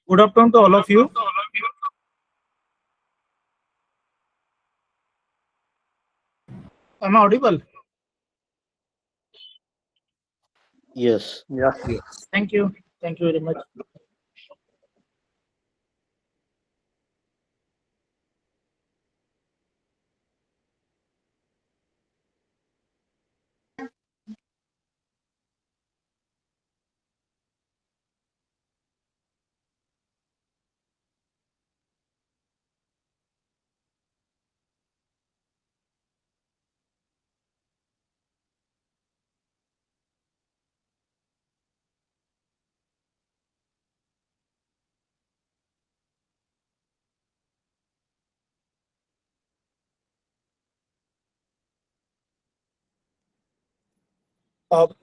Good afternoon to all of you. Am I audible? Yes. Yes. Thank you. Thank you very much.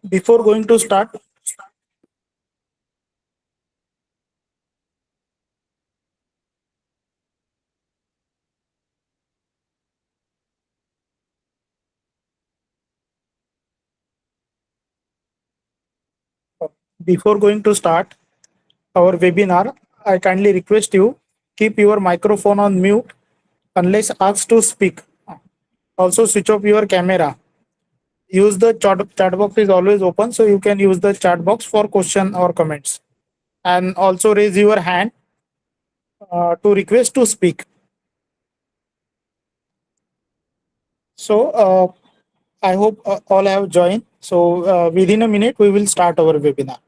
Before going to start, before going to start our webinar, I kindly request you keep your microphone on mute unless asked to speak. Also switch off your camera. Use the chat box is always open, so you can use the chat box for question or comments. And also raise your hand to request to speak. So I hope all have joined. So within a minute, we will start our webinar.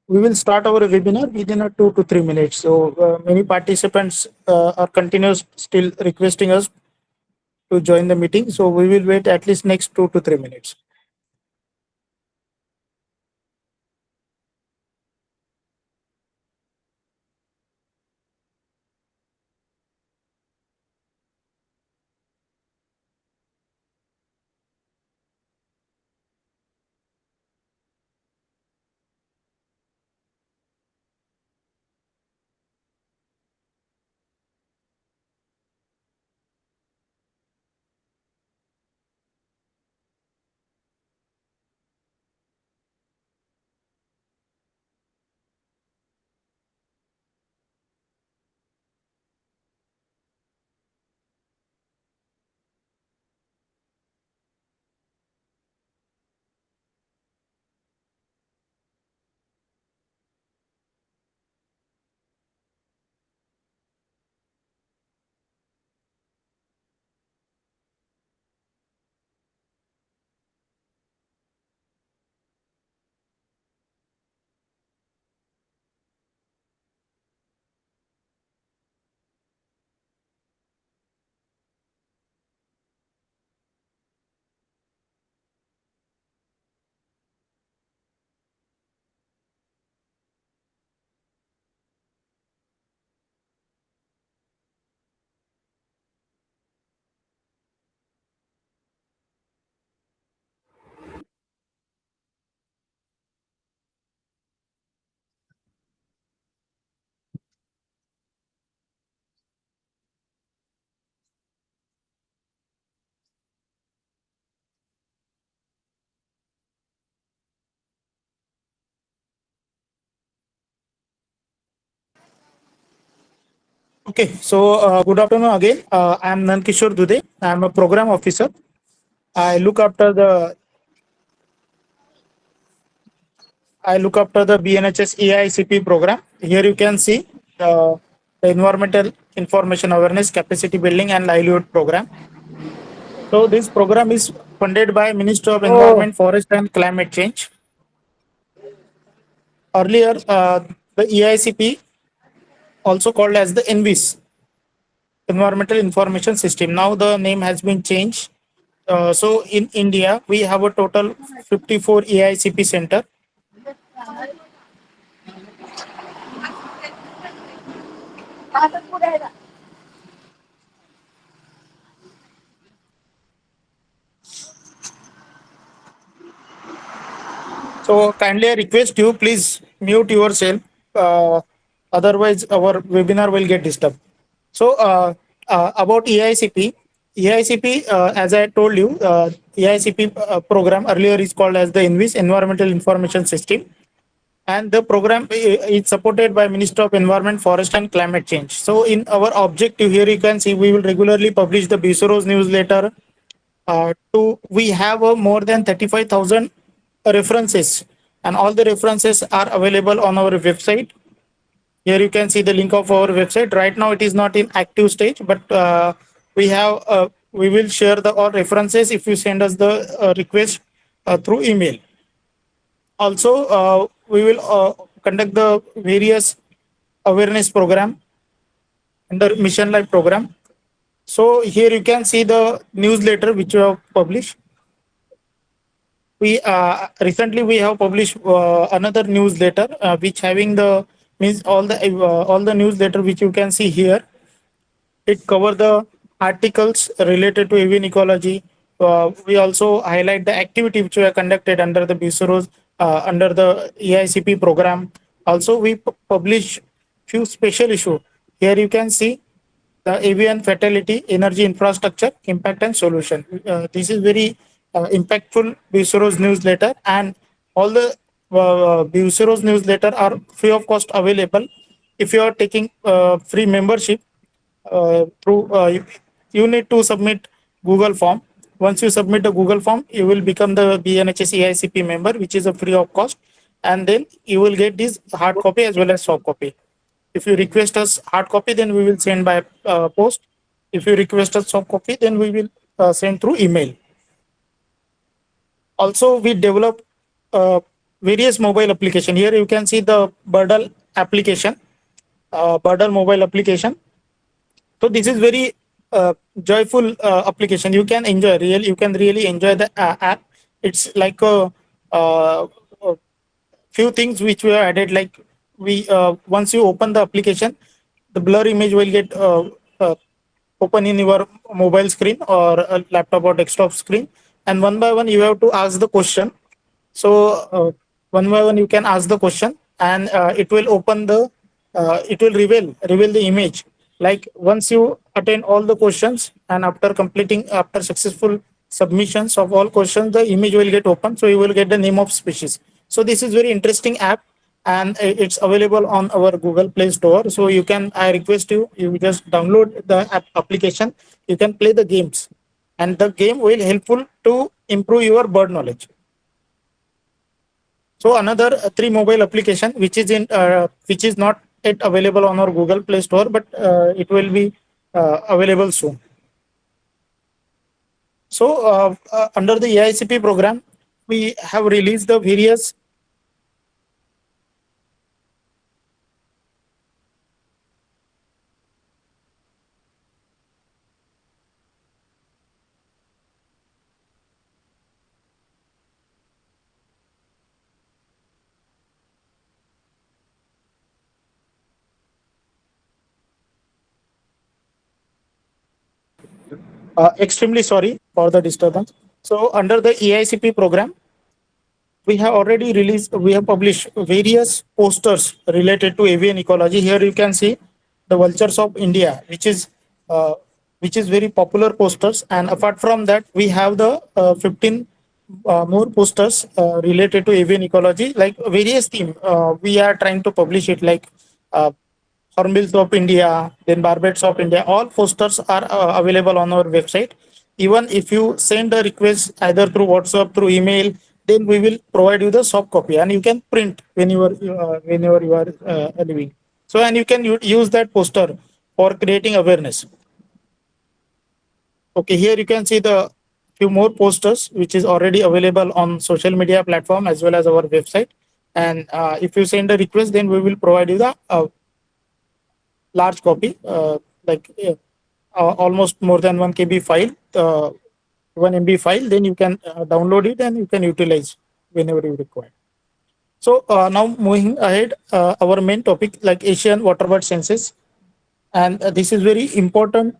We will start our webinar within a 2 to 3 minutes. So many participants are continuous still requesting us to join the meeting. So we will wait at least next 2 to 3 minutes. Okay, so good afternoon again. I am Nankishore Dude. I am a program officer I look after the I look after the BNHS-EIACP program. Here you can see the environmental information awareness, capacity building, and livelihood program. So this program is funded by Ministry of Oh, Environment, Forest, and Climate Change. Earlier, the EICP, also called as the ENVIS, Environmental Information System. Now the name has been changed. So in India, we have a total 54 EICP center. So kindly I request you, please mute yourself. Uh, Otherwise, our webinar will get disturbed. So about EICP, as I told you, EICP program earlier is called as the ENVIS, Environmental Information System, and the program is supported by Ministry of Environment, Forest, and Climate Change. So in our objective here, you can see we will regularly publish the BSOROS newsletter. We have more than 35,000 references, and all the references are available on our website. Here you can see the link of our website. Right now it is not in active stage, but we will share the all references if you send us the request through email. Also, we will conduct the various awareness program under Mission Life program. So here you can see the newsletter which we have published. We recently we have published another newsletter which having the means all the newsletter which you can see here. It cover the articles related to avian ecology. We also highlight the activity which were conducted under the BSOROS under the EICP program. Also, we publish few special issue. Here you can see the avian fatality, energy infrastructure, impact and solution. This is very impactful BSOROS newsletter, and all the BSOROS newsletter are free of cost available. If you are taking free membership, through you need to submit Google form. Once you submit a Google form, you will become the BNHS EICP member, which is a free of cost, and then you will get this hard copy as well as soft copy. If you request us hard copy, then we will send by post. If you request us soft copy, then we will send through email. Also, we develop various mobile application. Here you can see the Birdle application, Birdle mobile application. So this is very joyful application. You can enjoy real. You can really enjoy the app. It's like a few things which we have added. Like we once you open the application, the blur image will get open in your mobile screen or a laptop or desktop screen, and one by one you have to ask the question. So one by one you can ask the question, and it will open the it will reveal the image. Like once you attend all the questions, and after successful submissions of all questions, the image will get open, so you will get the name of species. So this is very interesting app, and it's available on our Google Play Store. So you can, I request you, you just download the application. You can play the games, and the game will helpful to improve your bird knowledge. So another three mobile application which is not yet available on our Google Play Store, but it will be available soon. So under the EICP program, we have released the various extremely sorry for the disturbance. So under the EICP program, we have already released, we have published various posters related to avian ecology. Here you can see the vultures of India, uh, which is very popular posters. And apart from that, we have the 15 more posters related to avian ecology, like various theme. We are trying to publish it, like uh, Hornbills of India, then Barbets of India. All posters are available on our website. even if you send a request either through WhatsApp, through email, then we will provide you the soft copy, and you can print whenever you are leaving. So, and you can use that poster for creating awareness. Okay, here you can see the few more posters which is already available on social media platform as well as our website. And if you send a request, then we will provide you the large copy, almost more than 1 KB file, 1 MB file. Then you can download it and you can utilize whenever you require. So now moving ahead, our main topic like Asian Waterbird Census, and this is very important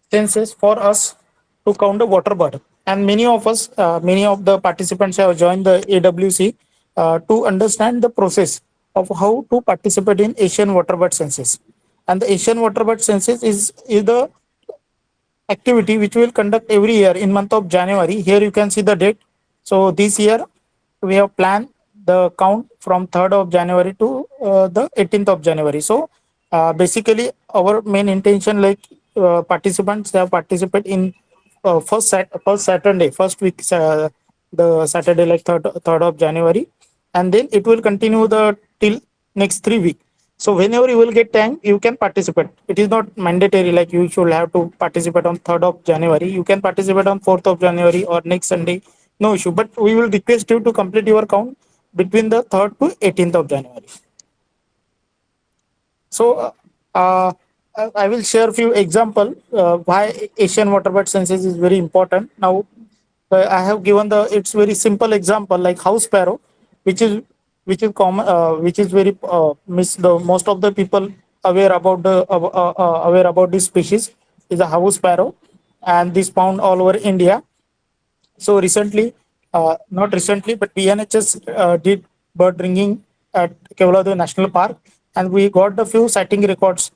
census for us to count the water bird. And many of the participants have joined the AWC to understand the process of how to participate in Asian Waterbird Census. And the Asian Waterbird Census is the activity which we will conduct every year in month of January. Here you can see the date. So this year we have planned the count from 3rd of January to the 18th of January. So basically our main intention, like participants have participate in first Saturday, first week, the Saturday like 3rd of January, and then it will continue the till next 3 weeks. So whenever you will get time, you can participate. It is not mandatory like you should have to participate on 3rd of January. You can participate on 4th of January or next Sunday, no issue. But we will request you to complete your count between the 3rd to 18th of January. So I will share a few example why Asian Waterbird Census is very important. Now I have given the it's very simple example like house sparrow, which is common, which is very the most of the people aware about this species is a house sparrow, and this found all over India. So recently, not recently, but BNHS did bird ringing at Kevaladu National Park, and we got the few sighting records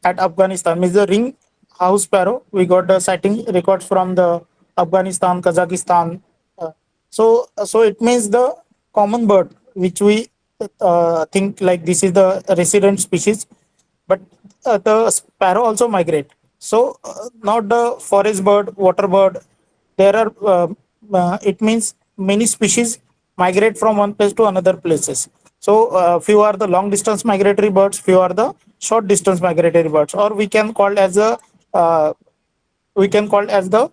at Afghanistan. Means the ring house sparrow, we got the sighting records from the Afghanistan, Kazakhstan. So it means the common bird, which we think like this is the resident species, but the sparrow also migrate. So not the forest bird, water bird. There are it means many species migrate from one place to another places. So few are the long distance migratory birds, few are the short distance migratory birds, or uh, we can call as the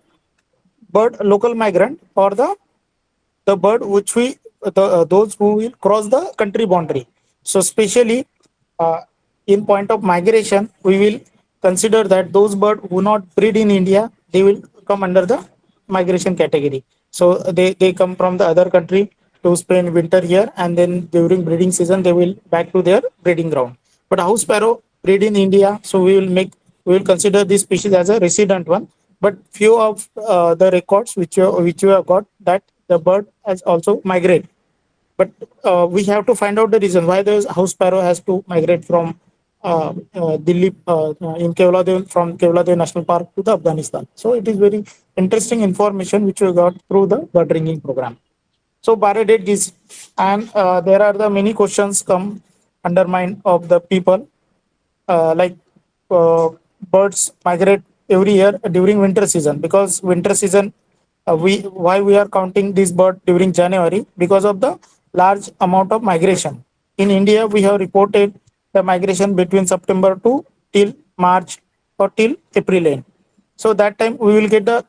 bird local migrant, or the bird which those who will cross the country boundary. So especially uh, in point of migration, we will consider that those birds who not breed in India, they will come under the migration category. So they come from the other country to spend winter here, and then during breeding season they will back to their breeding ground. But house sparrow breed in India, so we will consider this species as a resident one. But few of the records which you have got, that the bird has also migrated. But we have to find out the reason why the house sparrow has to migrate from Delhi in Kevaladu, from Kevaladu National Park to the Afghanistan. So it is very interesting information which we got through the bird ringing program. So Bare did this, and there are the many questions come under mind of the people, like uh, birds migrate every year during winter season, because winter season we why we are counting this bird during January, because of the large amount of migration in India. We have reported the migration between September to till March or till April end. So that time we will get the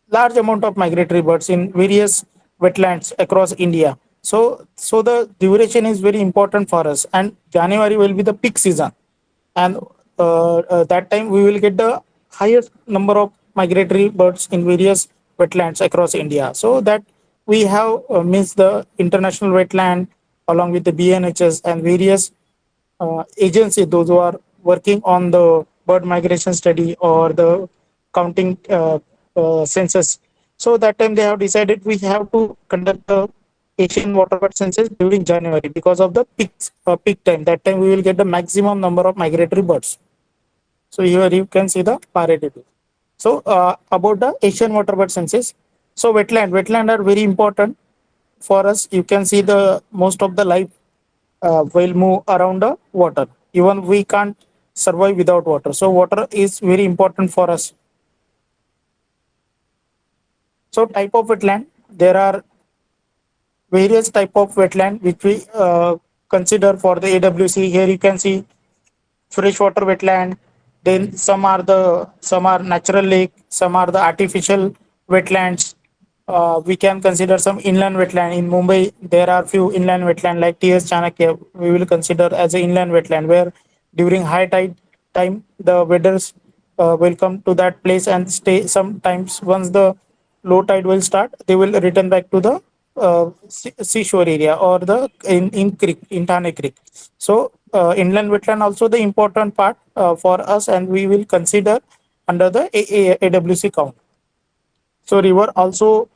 large amount of migratory birds in various wetlands across India. So the duration is very important for us, and January will be the peak season, and that time we will get the highest number of migratory birds in various wetlands across India. So that we have means the international wetland along with the BNHS and various agencies, those who are working on the bird migration study or the counting census. So that time they have decided we have to conduct the Asian Waterbird Census during January, because of the peak time. That time we will get the maximum number of migratory birds. So here you can see the parity. So about the Asian Waterbird Census. So wetland are very important for us. You can see the most of the life will move around the water. Even we can't survive without water. So water is very important for us. So type of wetland, there are various type of wetland which we consider for the AWC. Here you can see freshwater wetland. Then some are natural lake, some are the artificial wetlands. We can consider some inland wetland. In Mumbai, there are few inland wetland like TS Chanakya. We will consider as an inland wetland where during high tide time the weathers will come to that place and stay. Sometimes once the low tide will start, they will return back to the seashore area or the in creek, in Thane Creek. So inland wetland also the important part for us, and we will consider under the AWC count. So river also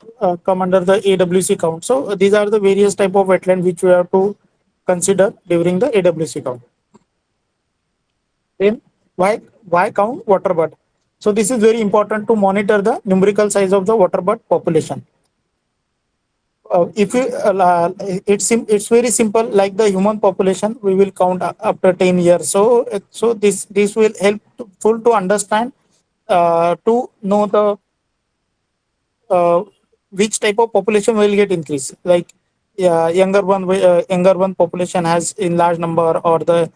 come under the AWC count. So these are the various type of wetland which we have to consider during the AWC count. Then why count water bird? So this is very important to monitor the numerical size of the water bird population. If you it's very simple, like the human population we will count after 10 years. So this will help full to understand, to know the which type of population will get increased, like younger one population has in large number, or the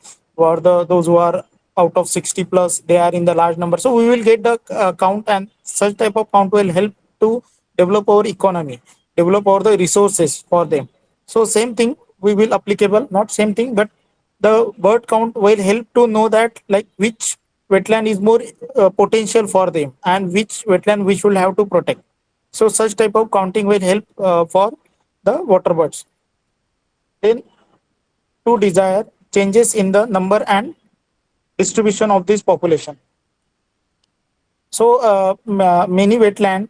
those who are out of 60 plus, they are in the large number. So we will get the count, and such type of count will help to develop our economy, develop all the resources for them. So same thing we will applicable, not same thing, but the bird count will help to know that, like, which wetland is more potential for them and which wetland we should have to protect. So such type of counting will help for the water birds. Then to desire changes in the number and distribution of this population. So many wetland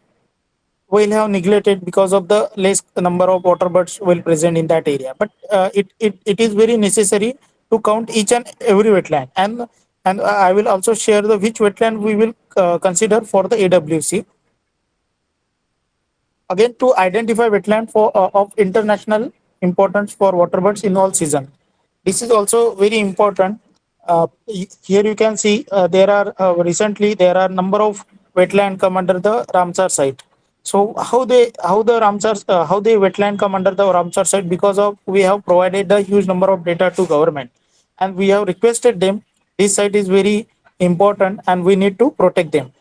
will have neglected because of the less number of water birds will present in that area. But it is very necessary to count each and every wetland. And I will also share the which wetland we will consider for the AWC. Again, to identify wetland for of international importance for water birds in all season. This is also very important. Here you can see there are recently there are number of wetland come under the Ramsar site. So how the Ramsar how the wetland come under the Ramsar site, because of we have provided a huge number of data to government, and we have requested them, this site is very important and we need to protect them.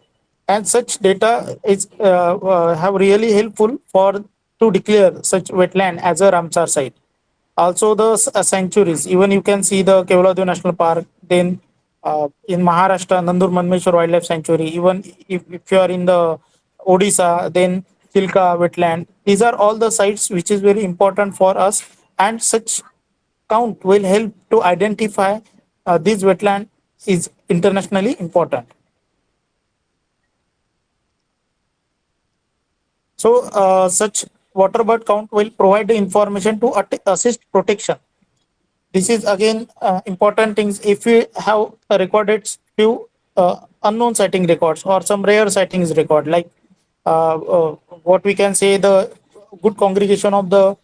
And such data is have really helpful for to declare such wetland as a Ramsar site. Also the sanctuaries, even you can see the Kevaladu National Park. Then in Maharashtra, Nandur Manmeshwar Wildlife Sanctuary. Even if you are in the Odisha, then Chilka wetland. These are all the sites which is very important for us, and such count will help to identify this wetland is internationally important. So such water bird count will provide the information to assist protection. This is again important things. If we have recorded few unknown sighting records or some rare sightings record, like what we can say, the good congregation of the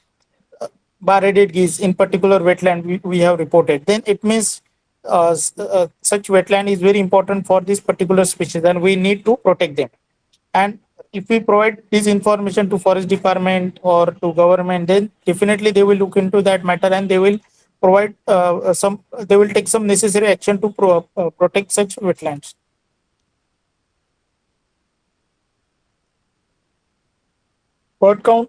bar-headed geese in particular wetland we have reported, then it means such wetland is very important for this particular species and we need to protect them. And if we provide this information to forest department or to government, then definitely they will look into that matter and they will provide they will take some necessary action to protect such wetlands. Bird count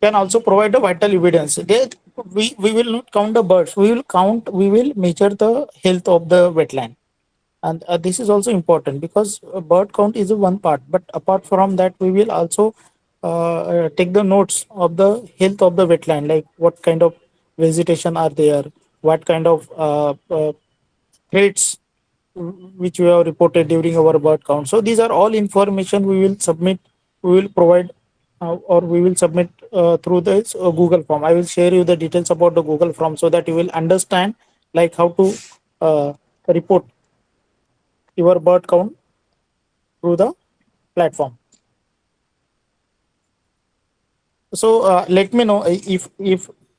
can also provide a vital evidence. We will not count the birds, we will measure the health of the wetland. And this is also important because bird count is one part, but apart from that we will also take the notes of the health of the wetland, like what kind of vegetation are there, what kind of threats which we have reported during our bird count. So these are all information we will submit, we will provide, or we will submit through this Google form. I will share you the details about the Google form so that you will understand like how to report your bird count through the platform. So let me know if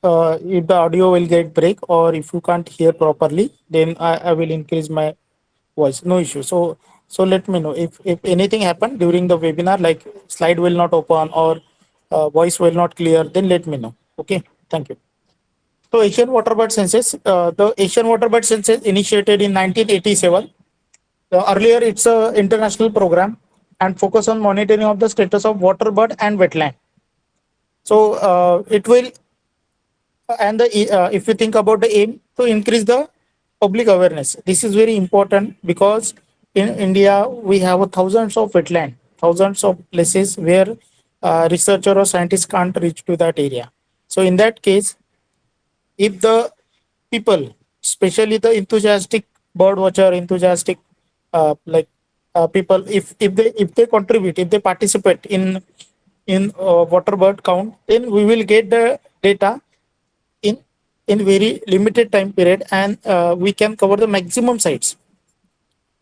the audio will get break, or if you can't hear properly, then I will increase my voice. No issue. So So let me know if anything happened during the webinar, like slide will not open or voice will not clear, then let me know. Okay, thank you. So Asian Waterbird Census, the Asian Waterbird Census initiated in 1987. Earlier, it's a international program and focus on monitoring of the status of waterbird and wetland. So it will, and if you think about the aim to increase the public awareness, this is very important because in India we have thousands of wetland, thousands of places where researcher or scientists can't reach to that area. So in that case, if the people, especially the enthusiastic bird watcher, enthusiastic people, if they contribute, if they participate in water bird count, then we will get the data in in very limited time period, and we can cover the maximum sites.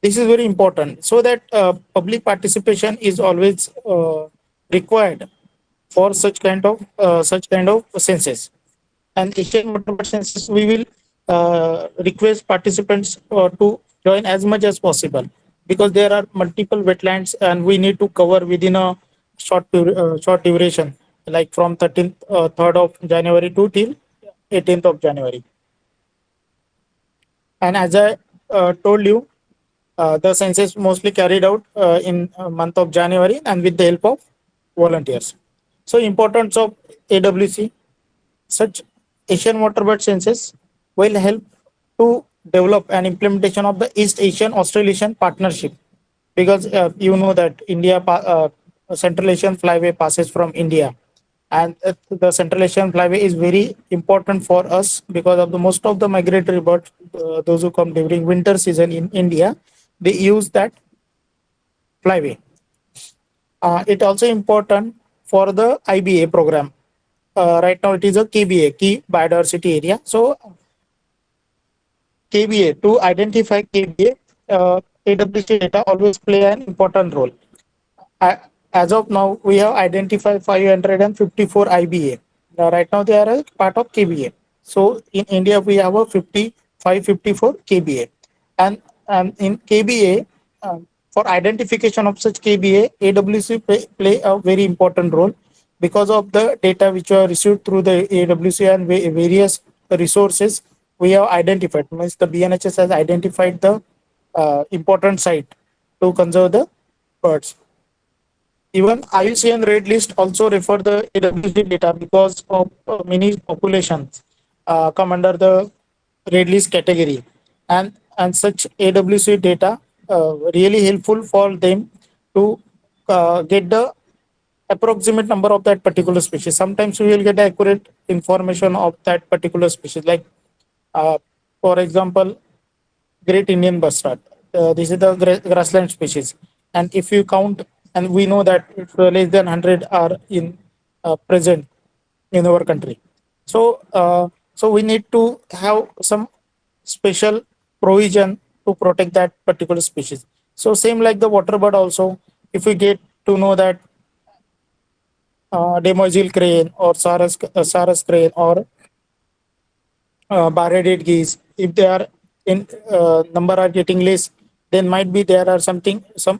This is very important, so that public participation is always required for such kind of census. And Asian Waterbird Census, we will request participants to join as much as possible, because there are multiple wetlands and we need to cover within a short duration, like from 3rd of January to till 18th of January. And as I told you, the census mostly carried out in month of January and with the help of volunteers. So importance of AWC, such Asian Waterbird Census will help to develop an implementation of the East Asian Australasian Partnership, because you know that Central Asian Flyway passes from India, and the Central Asian Flyway is very important for us because of the most of the migratory birds, those who come during winter season in India, they use that flyway. It also important for the IBA program. Right now it is a KBA, Key Biodiversity Area. So KBA, to identify KBA, AWC data always play an important role. As of now, we have identified 554 IBA. Right now, they are a part of KBA. So in India, we have a 554 KBA. And in KBA, for identification of such KBA, AWC play a very important role because of the data which are received through the AWC and various resources we have identified. Means the BNHS has identified the important site to conserve the birds. Even IUCN Red List also refer the AWC data because of many populations come under the Red List category, and such AWC data really helpful for them to get the approximate number of that particular species. Sometimes we will get accurate information of that particular species, like uh, for example, Great Indian Bustard. This is the grassland species, and if you count, and we know that less than 100 are in present in our country. So we need to have some special provision to protect that particular species. So same like the water bird also, if we get to know that demoiselle crane or Sarus crane or barreded geese, if they are in number are getting less, then might be there are some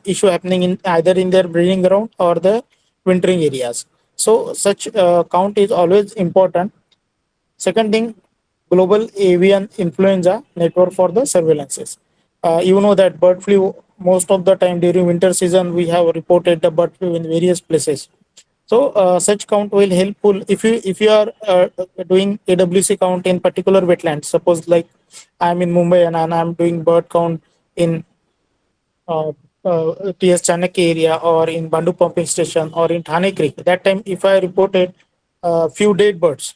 issue happening in either in their breeding ground or the wintering areas. So such count is always important. Second thing, global avian influenza network for the surveillances. You know that bird flu, most of the time during winter season we have reported the bird flu in various places. So such count will helpful if you are doing AWC count in particular wetlands. Suppose like I'm in Mumbai and I'm doing bird count in uh, TS Chanakya area or in Bandu pumping station or in Thane Creek. That time, if I reported few dead birds,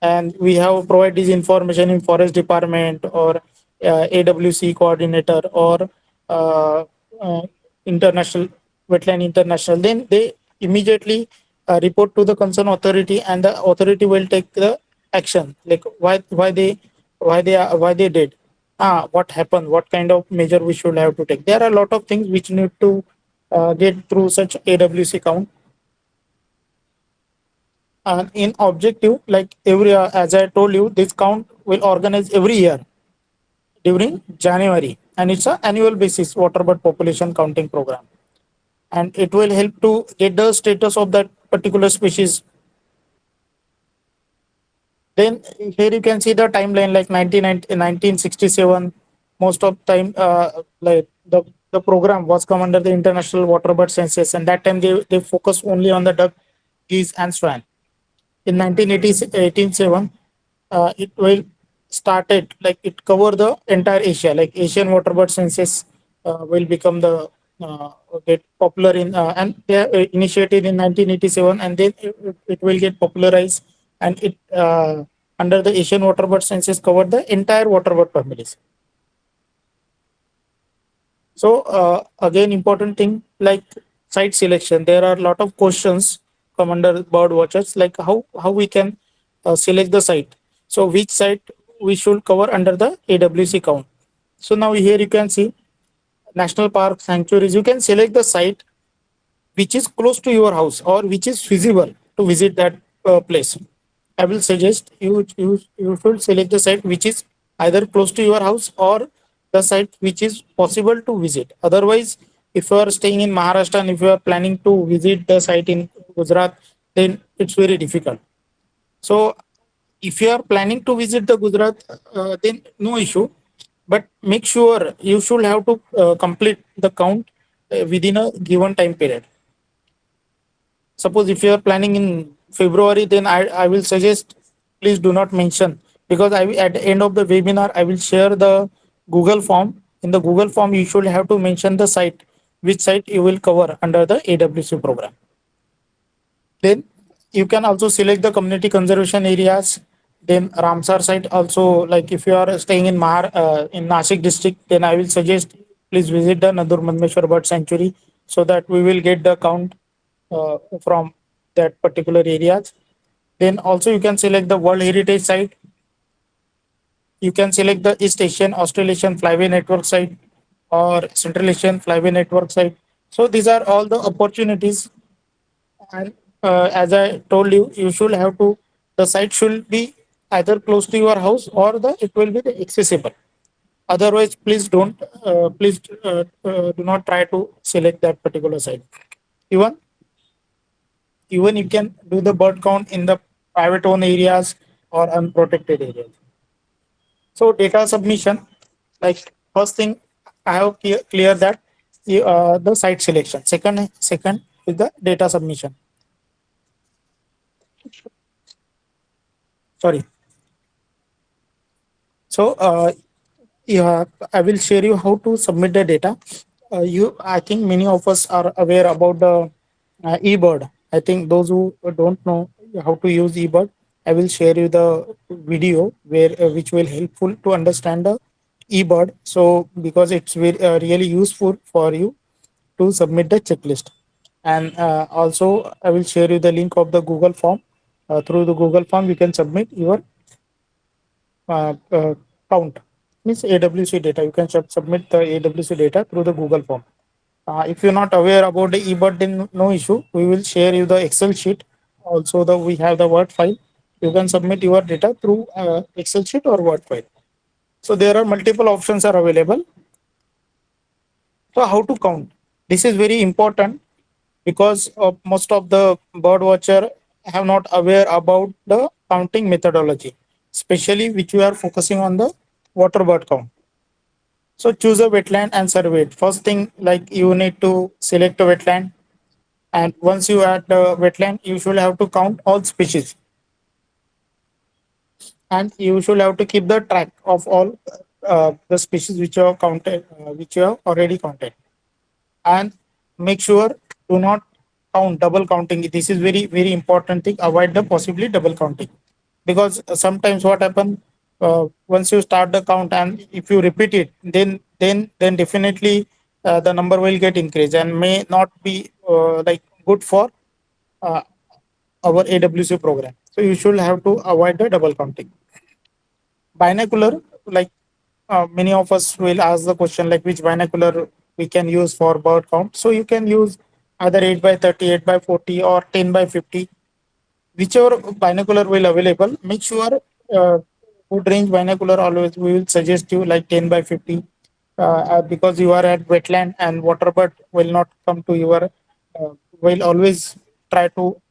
and we have provide this information in forest department or AWC coordinator or uh, uh, international wetland international, then they immediately report to the concerned authority, and the authority will take the action, like why they did, what happened, what kind of measure we should have to take. There are a lot of things which need to get through such AWC count. And in objective, like as I told you, this count will organize every year during January. and it's a annual basis waterbird population counting program, and it will help to get the status of that particular species. Then here you can see the timeline, like 1967. Most of time, like the program was come under the International Waterbird Census, and that time they focus only on the duck, geese, and swan. In 1987, it will started, like it cover the entire Asia, like Asian Waterbird Census will become the get popular in and they initiated in 1987, and then it will get popularized, and it under the Asian Waterbird Census cover the entire waterbird families. So again, important thing like site selection. There are a lot of questions come under bird watchers, like how we can select the site. So which site we should cover under the AWC count. So now here you can see national park sanctuaries. You can select the site which is close to your house or which is feasible to visit that place. I will suggest you should select the site which is either close to your house or the site which is possible to visit. Otherwise, if you are staying in Maharashtra and if you are planning to visit the site in Gujarat, then it's very difficult. So if you are planning to visit the Gujarat, then no issue. But make sure you should have to complete the count within a given time period. Suppose if you are planning in February, then I will suggest please do not mention, because at the end of the webinar I will share the Google form. In the Google form, you should have to mention the site, which site you will cover under the AWC program. Then you can also select the community conservation areas. Then Ramsar site also, like if you are staying in in Nashik district, then I will suggest please visit the Nadur Madmeshwar Bird Sanctuary, so that we will get the count from that particular areas. Then also you can select the World Heritage site. You can select the East Asian Australasian Flyway Network site or Central Asian Flyway Network site. So these are all the opportunities, and as I told you, you should have to, the site should be either close to your house or the it will be the accessible. Otherwise, please do not try to select that particular site. Even even you can do the bird count in the private owned areas or unprotected areas. So data submission, like first thing I have clear that the site selection. Second is the data submission. Sorry. So yeah, I will share you how to submit the data. I think many of us are aware about the eBird. I think those who don't know how to use eBird, I will share you the video where which will helpful to understand the eBird. So because it's really useful for you to submit the checklist, and also I will share you the link of the Google form. Through the Google form, you can submit your uh, uh, count, means AWC data. You can submit the AWC data through the Google form. If you're not aware about the eBird, then no issue. We will share you the Excel sheet. Also, we have the Word file. You can submit your data through Excel sheet or Word file. So there are multiple options are available. So how to count? This is very important because most of the bird watcher have not aware about the counting methodology, especially which we are focusing on the water bird count. So choose a wetland and survey it. First thing, like you need to select a wetland, and once you add the wetland, you should have to count all species, and you should have to keep the track of all the species which you have counted, which you have already counted, and make sure do not count double counting. This is very important thing. Avoid the possibly double counting, because sometimes what happen, once you start the count and if you repeat it, then definitely the number will get increased and may not be like good for uh, our AWC program. So you should have to avoid the double counting. Binocular, like many of us will ask the question like which binocular we can use for bird count. So you can use either 8 by 30, 8 by 40 or 10 by 50, whichever binocular will available. Make sure good range binocular, always we will suggest you like 10 by 50. because you are at wetland and waterbird will not come to your, will always try to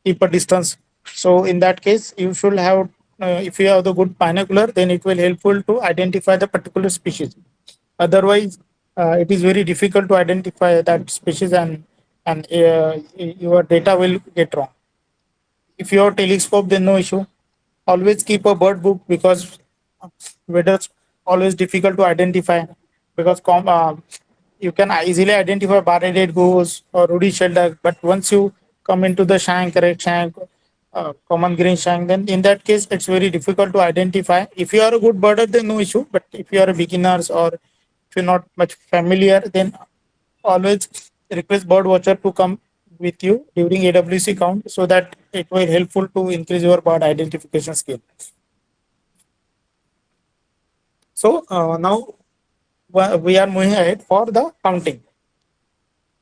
keep a distance. So in that case, you should have, if you have the good binocular, then it will helpful to identify the particular species. Otherwise, it is very difficult to identify that species, and your data will get wrong. If you have telescope, then no issue. Always keep a bird book because weather's always difficult to identify, because you can easily identify bar-headed goose or ruddy shelter, but once you come into the shank, red shank, common green shank, then in that case it's very difficult to identify. If you are a good birder, then no issue. But if you are a beginners or if you're not much familiar, then always request bird watcher to come with you during AWC count, so that it will helpful to increase your bird identification skill. So now we are moving ahead for the counting.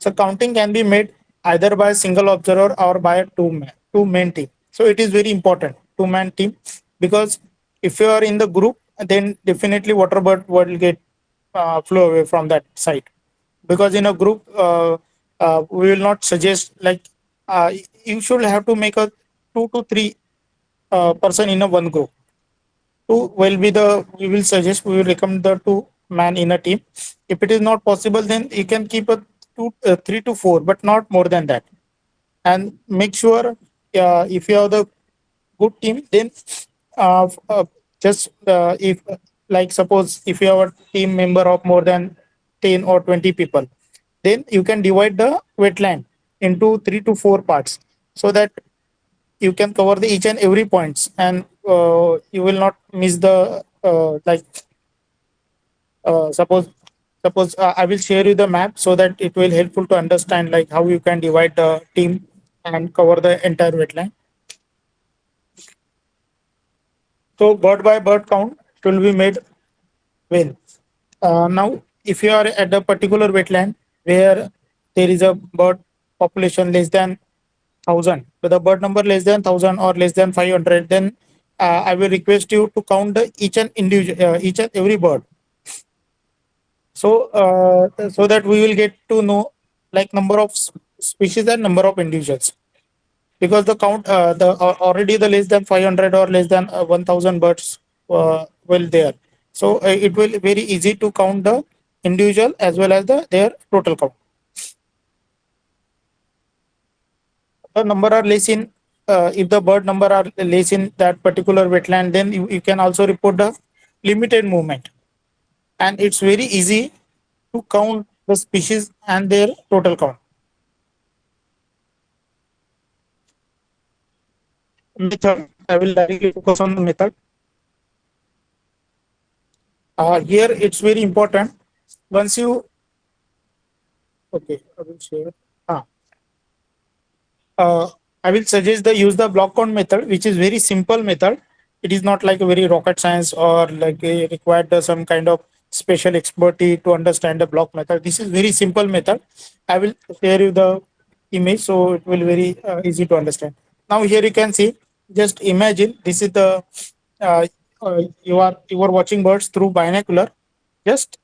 So counting can be made either by a single observer or by a two main team. So it is very important, two-man team, because if you are in the group, then definitely waterbird will get flow away from that side. Because in a group, we will not suggest like, you should have to make a 2 to 3 person in a one group. Two will be the, we will suggest, we will recommend the two-man in a team. If it is not possible, then you can keep a 3 to 4, but not more than that. And make sure, if you have the good team, then just if, like suppose if you have a team member of more than 10 or 20 people, then you can divide the wetland into 3 to 4 parts, so that you can cover the each and every points, and you will not miss the, like, suppose I will share you the map, so that it will helpful to understand like how you can divide the team and cover the entire wetland. So bird by bird count will be made when, now if you are at a particular wetland where there is a bird population less than 1,000, so the bird number less than 1,000 or less than 500, then I will request you to count the each and individual, each and every bird. So so that we will get to know like number of species and number of individuals, because the count, already the less than 500 or less than 1,000 birds will there. So it will very easy to count the individual as well as their total count. The number are less in, if the bird number are less in that particular wetland, then you can also report the limited movement, and it's very easy to count the species and their total count. Method, I will directly focus on the method. Here it's very important. Once you, okay, I will share. Ah, I will suggest the use the block count method, which is very simple method. It is not like a very rocket science or like a required some kind of special expertise to understand the block method. This is very simple method. I will share you the image, so it will very easy to understand. Now here you can see. Just imagine this is the, uh, you are watching birds through binocular. Just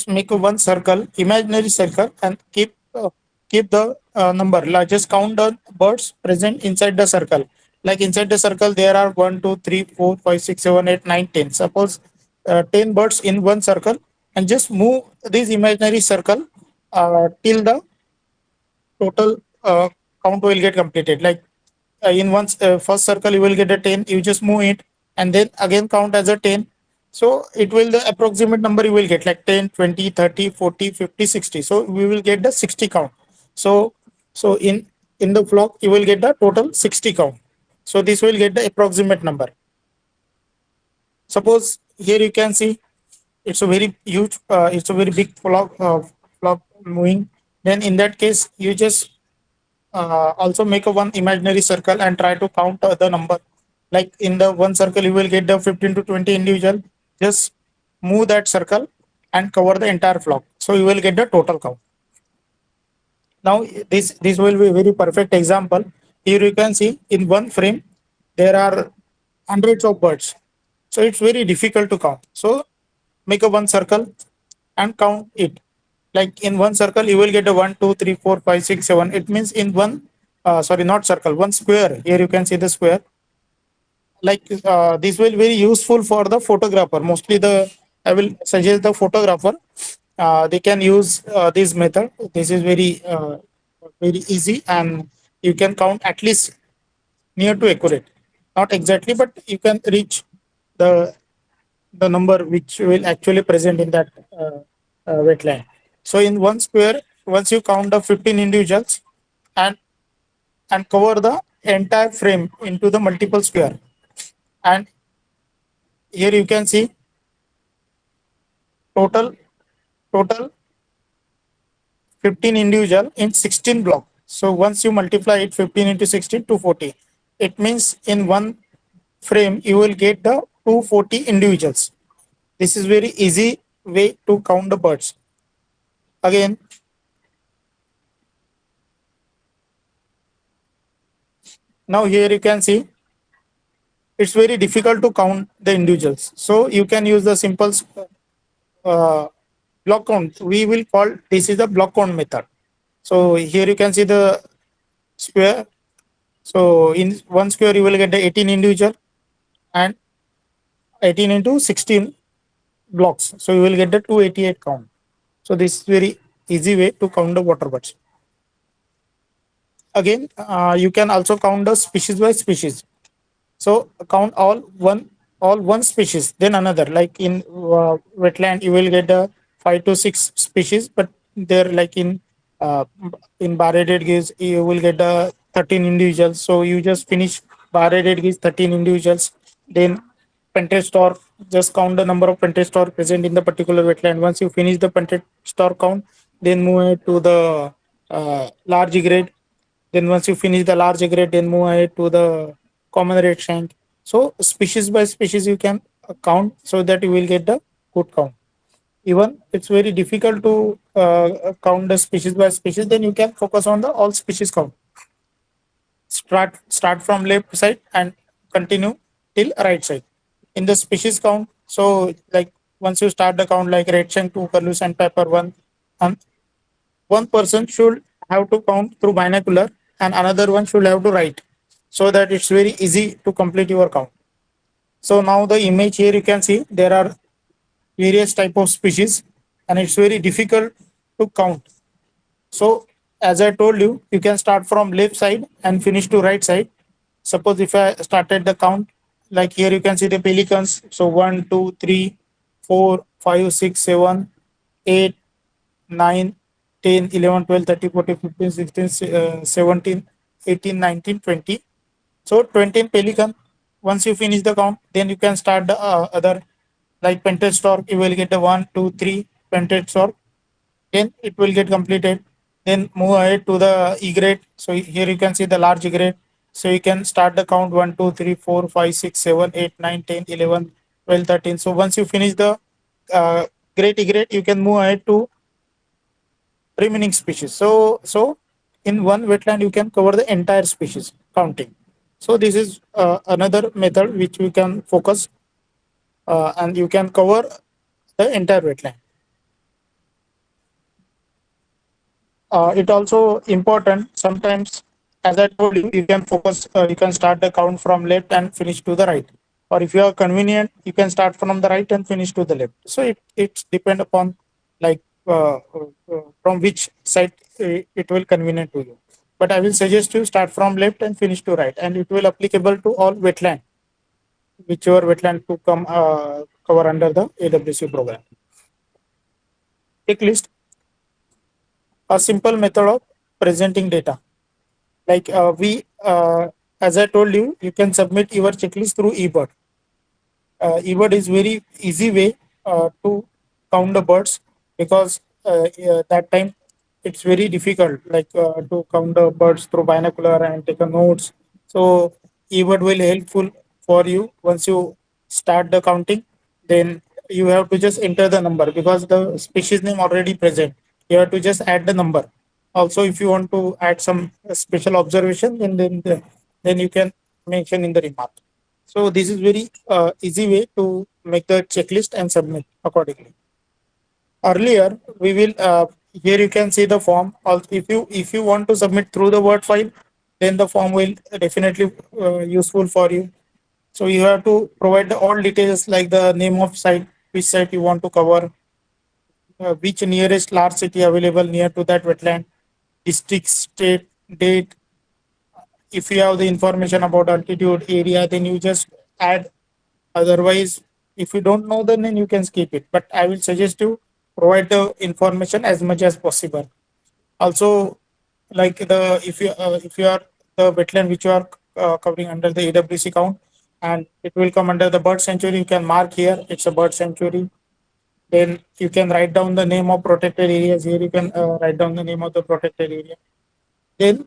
make a one circle, imaginary circle, and keep the number. Like just count the birds present inside the circle. Like inside the circle, there are 1, 2, 3, 4, 5, 6, 7, 8, 9, 10. Suppose 10 birds in one circle, and just move this imaginary circle till the total count will get completed. Like in one first circle, you will get a 10. You just move it, and then again count as a 10. So it will, the approximate number you will get like 10, 20, 30, 40, 50, 60. So we will get the 60 count. So in the flock, you will get the total 60 count. So this will get the approximate number. Suppose here you can see it's a very huge, it's a very big flock moving. Then in that case, you just also make a one imaginary circle and try to count the number. Like in the one circle, you will get the 15 to 20 individual. Just move that circle and cover the entire flock. So you will get the total count. Now this will be a very perfect example. Here you can see in one frame there are hundreds of birds. So it's very difficult to count. So make a one circle and count it. Like in one circle, you will get a 1, 2, 3, 4, 5, 6, 7. It means in one, sorry, not circle, one square. Here you can see the square. Like this will very useful for the photographer. Mostly I will suggest the photographer. They can use this method. This is very easy, and you can count at least near to accurate. Not exactly, but you can reach the the number which will actually present in that wetland. So in one square, once you count the 15 individuals and cover the entire frame into the multiple square, and here you can see total 15 individual in 16 block. So once you multiply it 15 into 16 240, it means in one frame you will get the 240 individuals. This is very easy way to count the birds. Again, now here you can see it's very difficult to count the individuals. So you can use the simple uh, block count. We will call this is the block count method. So here you can see the square. So in one square you will get the 18 individual and 18 into 16 blocks. So you will get the 288 count. So this is very easy way to count the water birds. Again, you can also count the species by species. So count all one species, then another. Like in wetland, you will get 5 to 6 species, but they're like in barreded geese, you will get 13 individuals. So you just finish barreded geese 13 individuals. Then pented stork, just count the number of pented stork present in the particular wetland. Once you finish the pented stork count, then move ahead to the large grade. Then once you finish the large grade, then move ahead to the common red shank. So species by species you can count so that you will get the good count. Even it's very difficult to count the species by species, then you can focus on the all species count. Start from left side and continue till right side. In the species count, so like once you start the count, like red shank 2, curlew sandpiper 1, and one person should have to count through binocular and another one should have to write, so that it's very easy to complete your count. So now the image here you can see there are various type of species and it's very difficult to count. So as I told you, you can start from left side and finish to right side. Suppose if I started the count, like here you can see the pelicans. So 1, 2, 3, 4, 5, 6, 7, 8, 9, 10, 11, 12, 13, 14, 15, 16, 17, 18, 19, 20. So 20 pelican. Once you finish the count, then you can start the other, like pented stork. You will get the 1, 2, 3 pented stork. Then it will get completed. Then move ahead to the E grade. So here you can see the large grade. So you can start the count 1, 2, 3, 4, 5, 6, 7, 8, 9, 10, 11, 12, 13. So once you finish the great E grade, you can move ahead to remaining species. So in one wetland you can cover the entire species counting. So this is another method which we can focus and you can cover the entire wetland. It also important sometimes, as I told you, you can focus, you can start the count from left and finish to the right, or if you are convenient you can start from the right and finish to the left. So it's depend upon like from which side it will convenient to you, but I will suggest you start from left and finish to right, and it will applicable to all wetland, whichever wetland to come cover under the AWC program. Checklist, a simple method of presenting data. Like as I told you, you can submit your checklist through eBird. eBird is very easy way to count the birds, because yeah, that time it's very difficult, like to count the birds through binocular and take a notes. So eBird will helpful for you. Once you start the counting, then you have to just enter the number, because the species name already present. You have to just add the number. Also, if you want to add some special observation, then you can mention in the remark. So this is very easy way to make the checklist and submit accordingly. Earlier, we will here you can see the form. Also, if you want to submit through the Word file, then the form will definitely useful for you. So you have to provide the all details like the name of site, which site you want to cover, which nearest large city available near to that wetland, district, state, date. If you have the information about altitude, area, then you just add. Otherwise, if you don't know, then you can skip it. But I will suggest you provide the information as much as possible. Also, like the if you are the wetland which you are covering under the AWC count, and it will come under the bird sanctuary, you can mark here it's a bird sanctuary. Then you can write down the name of protected areas. Here you can write down the name of the protected area. Then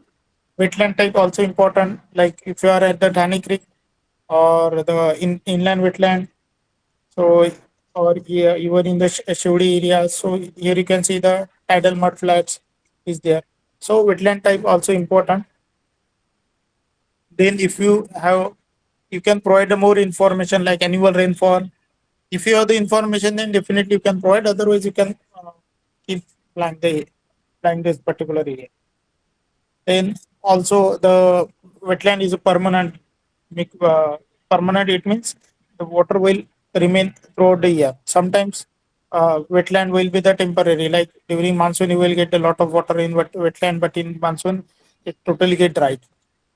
wetland type also important. Like if you are at the Thani Creek or the inland wetland, so or here even in the Shivdi area. So here you can see the tidal mud flats is there. So wetland type also important. Then if you have, you can provide more information like annual rainfall. If you have the information, then definitely you can provide. Otherwise, you can keep blank the blank this particular area. Then also the wetland is a permanent. Permanent, it means the water will remain throughout the year. Sometimes wetland will be the temporary. Like during monsoon, you will get a lot of water in wetland, but in monsoon it totally get dry.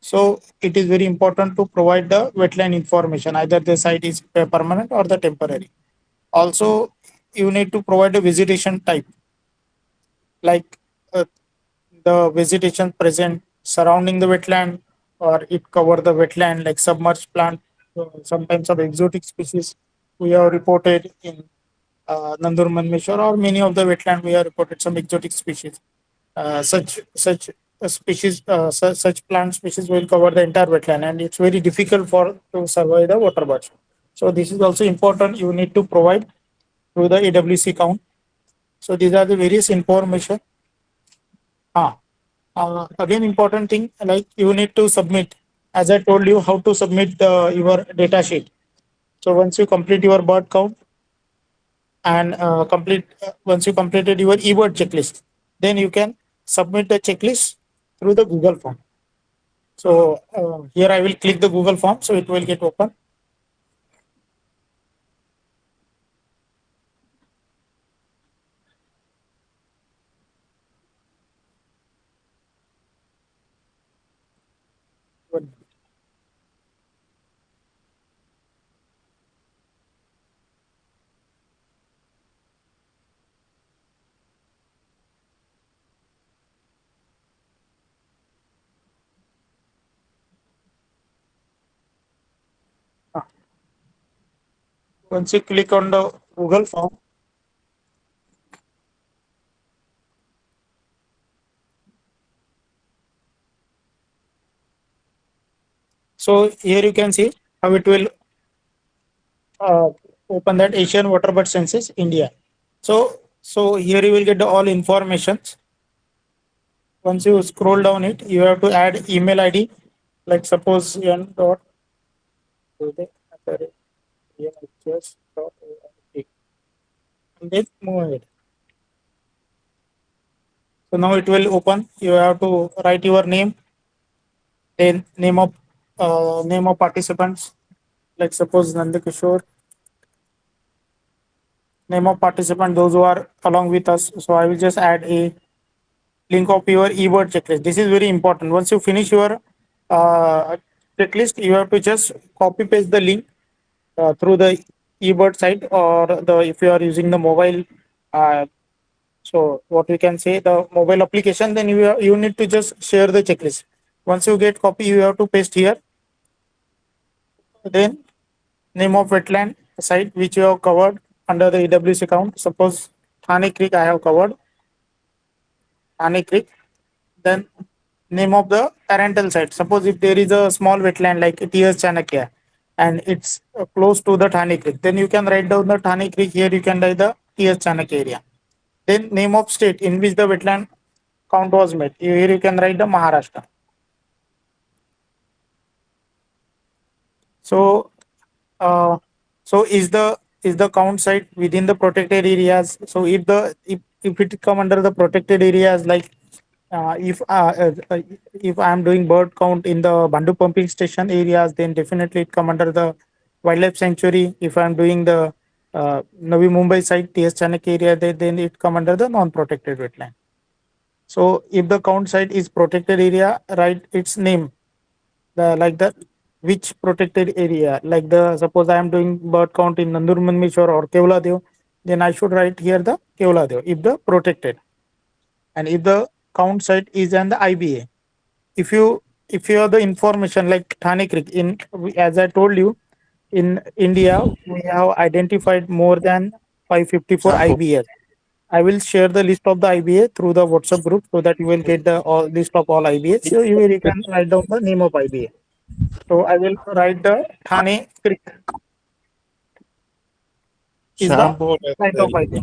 So it is very important to provide the wetland information. Either the site is permanent or the temporary. Also, you need to provide a vegetation type, like uh, the vegetation present surrounding the wetland, or it cover the wetland like submerged plant. Sometimes of exotic species we have reported in Nandur Manmeshwar, or many of the wetland we have reported some exotic species. Such species, such plant species will cover the entire wetland, and it's very difficult for to survive the water birds. So this is also important. You need to provide through the AWC count. So these are the various information. Ah, again, important thing like you need to submit. As I told you, how to submit your data sheet. So once you complete your bird count and once you completed your eBird checklist, then you can submit the checklist through the Google form. So here I will click the Google form, so it will get open. Ah, Once you click on the Google form, so here you can see how it will uh, open that Asian Waterbird Census India. So here you will get the all informations. Once you scroll down it, you have to add email ID. Like suppose n dot and then move ahead. So now it will open. You have to write your name, then name of participants. Like suppose Nandakishore, name of participant those who are along with us. So I will just add a link of your eBird checklist. This is very important. Once you finish your uh, checklist, you have to just copy paste the link through the eBird site, or the if you are using the mobile. Uh, so what we can say the mobile application, then you need to just share the checklist. Once you get copy, you have to paste here. Then name of wetland site which you have covered under the AWC account. Suppose Thane Creek I have covered. Thane Creek. Then name of the parental site. Suppose if there is a small wetland like TS Chanakya and it's close to the Thane Creek, then you can write down the Thane Creek. Here you can write the TS Chanakya area. Then name of state in which the wetland count was made. Here you can write the Maharashtra. So, uh, so is the is the count site within the protected areas. So if it come under the protected areas, like if I am doing bird count in the Bandu pumping station areas, then definitely it come under the wildlife sanctuary. If I am doing the Navi Mumbai side TS Chanak area, then it come under the non-protected wetland. So if the count site is protected area, write its name, the like the which protected area, like the suppose I am doing bird count in Nandurmanmishwar or Kevladev, then I should write here the Kevladev if the protected, and if the count site is in the IBA. If you have the information like Thane Creek as I told you, in India we have identified more than 554 IBS. I will share the list of the IBA through the WhatsApp group so that you will get the all list of all IBA. So you can write down the name of IBA. So I will write the Thane Creek is the shampoo site of IBA.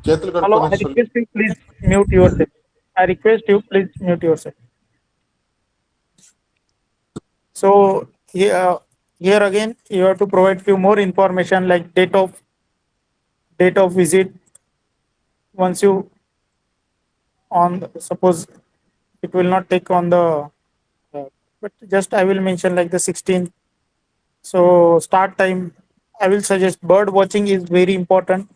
చేతులు Hello, కడుక్కొని I request you please mute yourself. I request you please mute yourself. So here again you have to provide few more information like date of visit. Once you on suppose it will not take on the but just I will mention like the 16th. So start time, I will suggest bird watching is very important.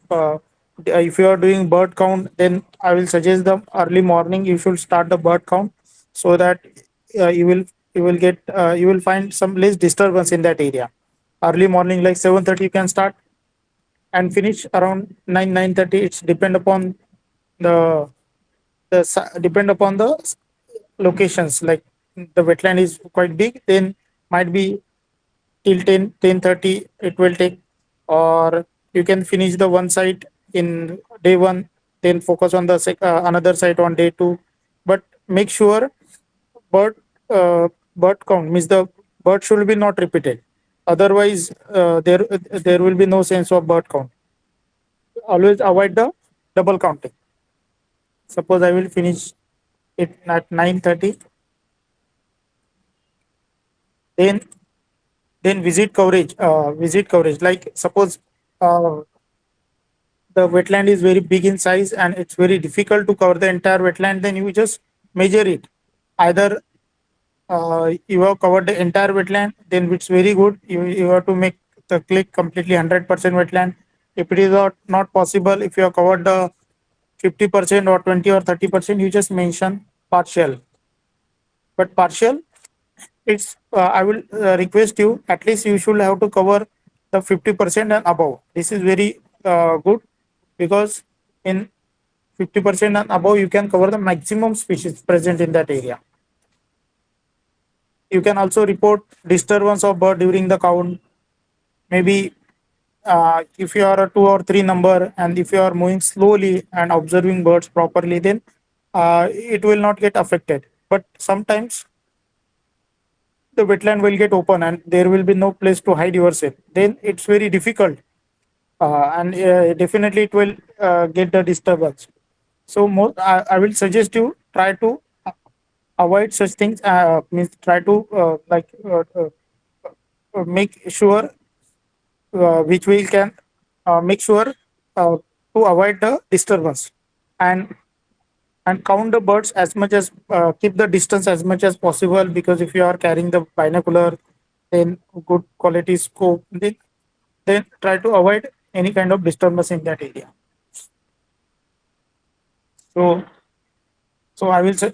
If you are doing bird count, then I will suggest the early morning. You should start the bird count so that you will find some less disturbance in that area. Early morning, like 7:30, you can start and finish around 9:30. It's the depend upon the locations. Like the wetland is quite big, then might be till 10:30 it will take, or you can finish the one site in day one, then focus on the another site on day two, but make sure bird bird count means the bird should be not repeated, otherwise there will be no sense of bird count. Always avoid the double counting. Suppose I will finish it at 9:30, then visit coverage, like suppose uh, the wetland is very big in size and it's very difficult to cover the entire wetland, then you just measure it. Either you have covered the entire wetland, then it's very good. You have to make the click completely 100% wetland. If it is not possible, if you have covered the 50% or 20 or 30%, you just mention partial. But partial, it's I will request you, at least you should have to cover the 50% and above. This is very good, because in 50% and above you can cover the maximum species present in that area. You can also report disturbance of bird during the count. Maybe if you are a 2 or 3 number, and if you are moving slowly and observing birds properly, then it will not get affected. But sometimes the wetland will get open and there will be no place to hide yourself, then it's very difficult, and definitely it will get the disturbance. So I will suggest you try to avoid such things, means try to make sure which we can make sure to avoid the disturbance, and count the birds as much as keep the distance as much as possible, because if you are carrying the binocular, then good quality scope, then try to avoid any kind of disturbance in that area. So I will say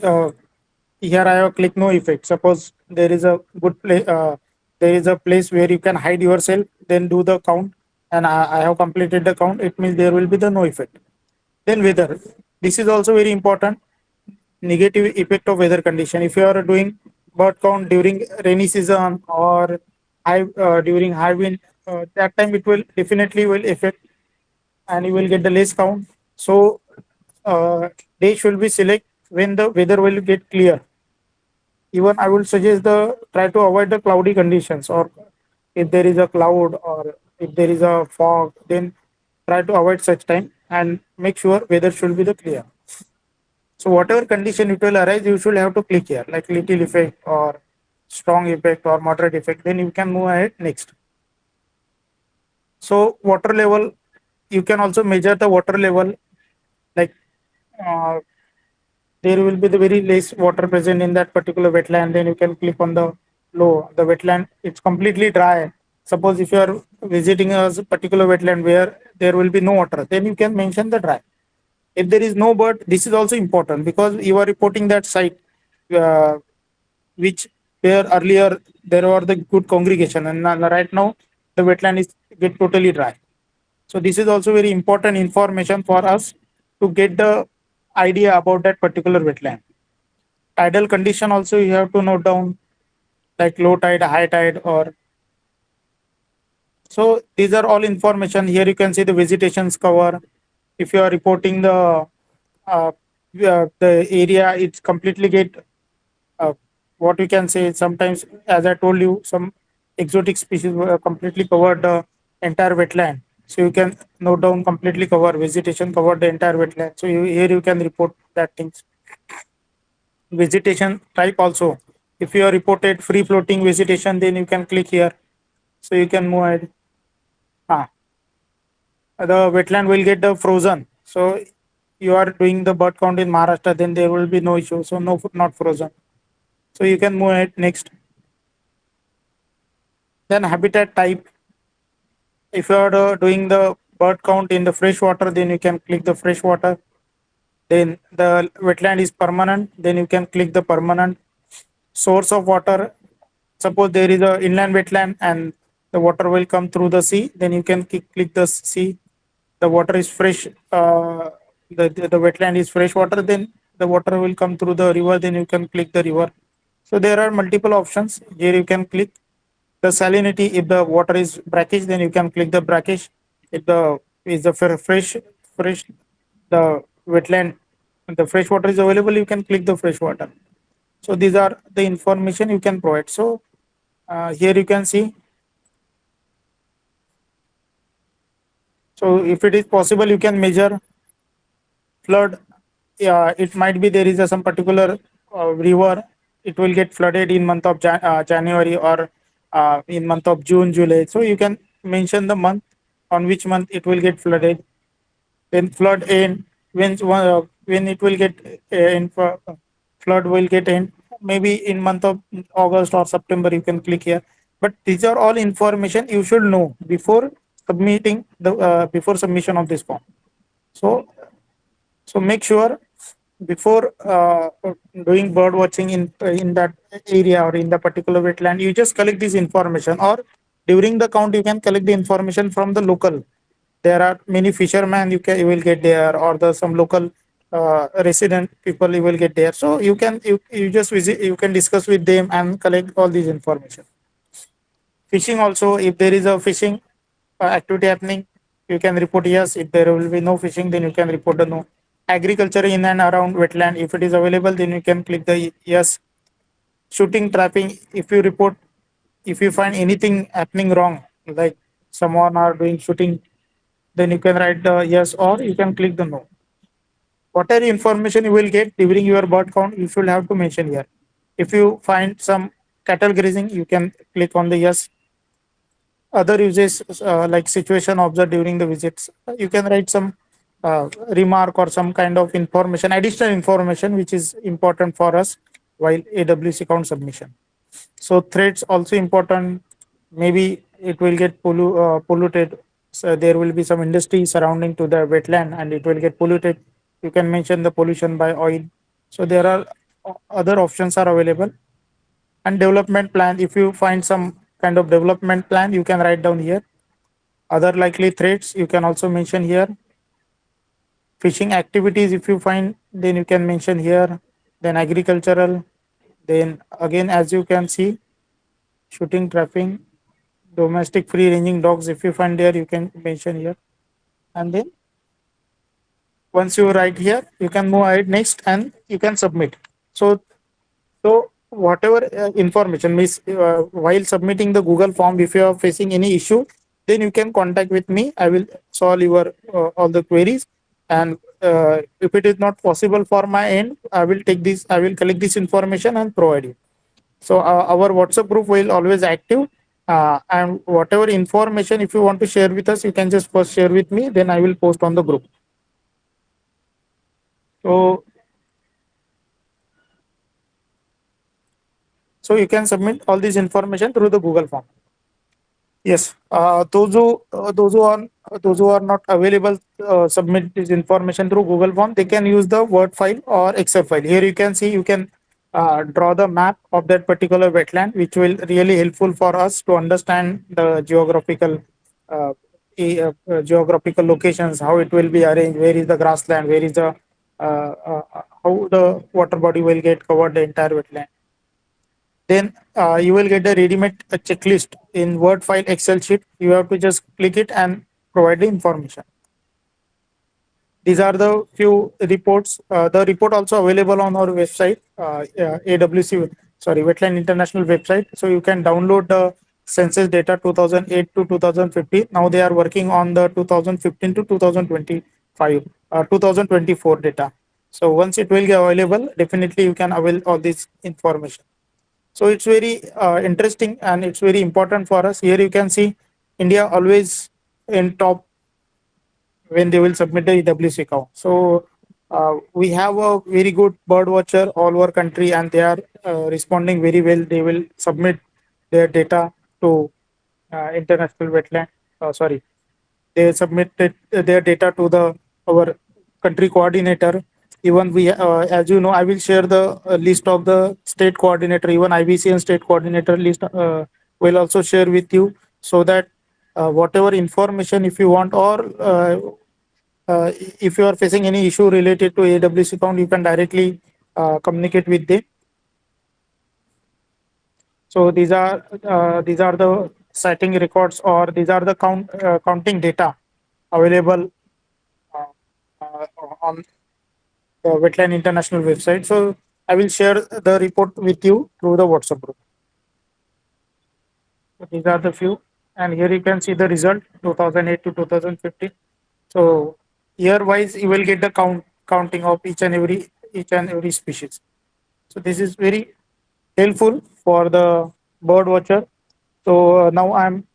here I have click no effect. Suppose there is a good place, there is a place where you can hide yourself, then do the count, and I have completed the count. It means there will be the no effect. Then weather. This is also very important. Negative effect of weather condition. If you are doing bird count during rainy season or during high wind, that time it will definitely will affect, and you will get the less count. So they should be select when the weather will get clear. Even I will suggest the try to avoid the cloudy conditions, or if there is a cloud or if there is a fog, then try to avoid such time and make sure weather should be the clear. So whatever condition it will arise, you should have to click here, like little effect or strong effect or moderate effect. Then you can move ahead next. So water level, you can also measure the water level, like uh, there will be the very less water present in that particular wetland. Then you can click on the low, the wetland, it's completely dry. Suppose if you are visiting a particular wetland where there will be no water, then you can mention the dry. If there is no bird, this is also important because you are reporting that site uh, which where earlier there were the good congregation, and right now the wetland is get totally dry. So this is also very important information for us to get the idea about that particular wetland. Tidal condition also you have to note down, like low tide, high tide, or so these are all information. Here you can see the vegetations cover. If you are reporting uh, the area, it's completely get what we can say. Sometimes, as I told you, some exotic species were completely covered the entire wetland. So you can note down completely cover vegetation covered the entire wetland. So here you can report that things. Vegetation type also. If you are reported free floating vegetation, then you can click here. So you can move ahead. Ah, the wetland will get the frozen. So you are doing the bird count in Maharashtra, then there will be no issue. So no, not frozen. So you can move ahead next. Then habitat type. If you are doing the bird count in the freshwater, then you can click the freshwater. Then the wetland is permanent, then you can click the permanent. Source of water. Suppose there is a inland wetland and the water will come through the sea, then you can click the sea. The water is fresh, the wetland is fresh water, then the water will come through the river, then you can click the river. So there are multiple options. Here you can click the salinity. If the water is brackish, then you can click the brackish. If the is the fresh the wetland, the fresh water is available, you can click the fresh water. So these are the information you can provide. So here you can see. So if it is possible, you can measure flood. Yeah, it might be there is some particular river. It will get flooded in month of January or in month of June, July. So you can mention the month on which month it will get flooded. Then flood end, when it will get end, flood will get end. Maybe in month of August or September you can click here. But these are all information you should know before submitting the before submission of this form. So make sure before doing bird watching in that area or in the particular wetland, you just collect this information, or during the count you can collect the information from the local. There are many fishermen you will get there, or the some local resident people you will get there. So you just visit, you can discuss with them and collect all these information. Fishing also, if there is a fishing activity happening, you can report yes. If there will be no fishing, then you can report the no. Agriculture in and around wetland, if it is available, then you can click the yes. Shooting, trapping, if you report, if you find anything happening wrong, like someone are doing shooting, then you can write the yes, or you can click the no. Whatever information you will get during your bird count, you should have to mention here. If you find some cattle grazing, you can click on the yes. Other uses like situation observed during the visits, you can write some remark or some kind of information, additional information which is important for us while AWC count submission. So threats also important. Maybe it will get polluted. So there will be some industry surrounding to the wetland and it will get polluted. You can mention the pollution by oil. So there are other options are available. And development plan, if you find some kind of development plan, you can write down here. Other likely threats you can also mention here. Fishing activities, if you find, then you can mention here. Then agricultural, then again as you can see, shooting, trapping, domestic free ranging dogs, if you find there, you can mention here. And then once you write here, you can move ahead next and you can submit. So whatever information means while submitting the Google form, if you are facing any issue, then you can contact with me. I will solve your all the queries. And if it is not possible for my end, I will take this. I will collect this information and provide you. So our WhatsApp group will always active. And whatever information, if you want to share with us, you can just first share with me, then I will post on the group. So, so you can submit all this information through the Google form. Yes, those who are not available, submit this information through Google form. They can use the Word file or Excel file. Here you can see, you can draw the map of that particular wetland, which will really helpful for us to understand the uh, geographical locations, how it will be arranged, where is the grassland, where is the how the water body will get covered the entire wetland. Then you will get the ready-made checklist in Word file Excel sheet. You have to just click it and provide the information. These are the few reports. The report also available on our website, AWC, sorry, Wetland International website. So you can download the census data 2008 to 2015. Now they are working on the 2015 to 2025, 2024 data. So once it will be available, definitely you can avail all this information. So it's very interesting and it's very important for us. Here you can see India always in top when they will submit the EWC count. So we have a very good bird watcher all over country, and they are responding very well. They will submit their data to international wetland. Sorry, they submitted their data to the our country coordinator. Even we, as you know, I will share the list of the state coordinator. Even IBC and state coordinator list will also share with you, so that whatever information if you want, or if you are facing any issue related to AWC account, you can directly communicate with them. So these are the sighting records, or these are the counting data available uh, uh, on the Wetland International website. So I will share the report with you through the WhatsApp group. So these are the few, and here you can see the result 2008 to 2015. So year wise, you will get the counting of each and every species. So this is very helpful for the bird watcher. So now I'm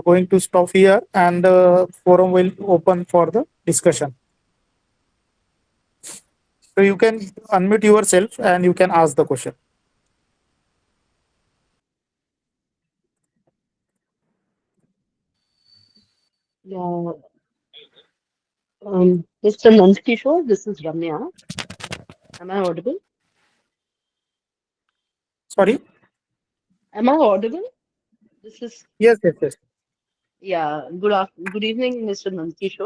going to stop here, and the forum will open for the discussion. So you can unmute yourself and you can ask the question. Yeah, Mr. Nankish, this is Ramya. Am I audible? Sorry. Am I audible? This is Yes, yes, yes, yeah. Good evening, Mr. Nankish.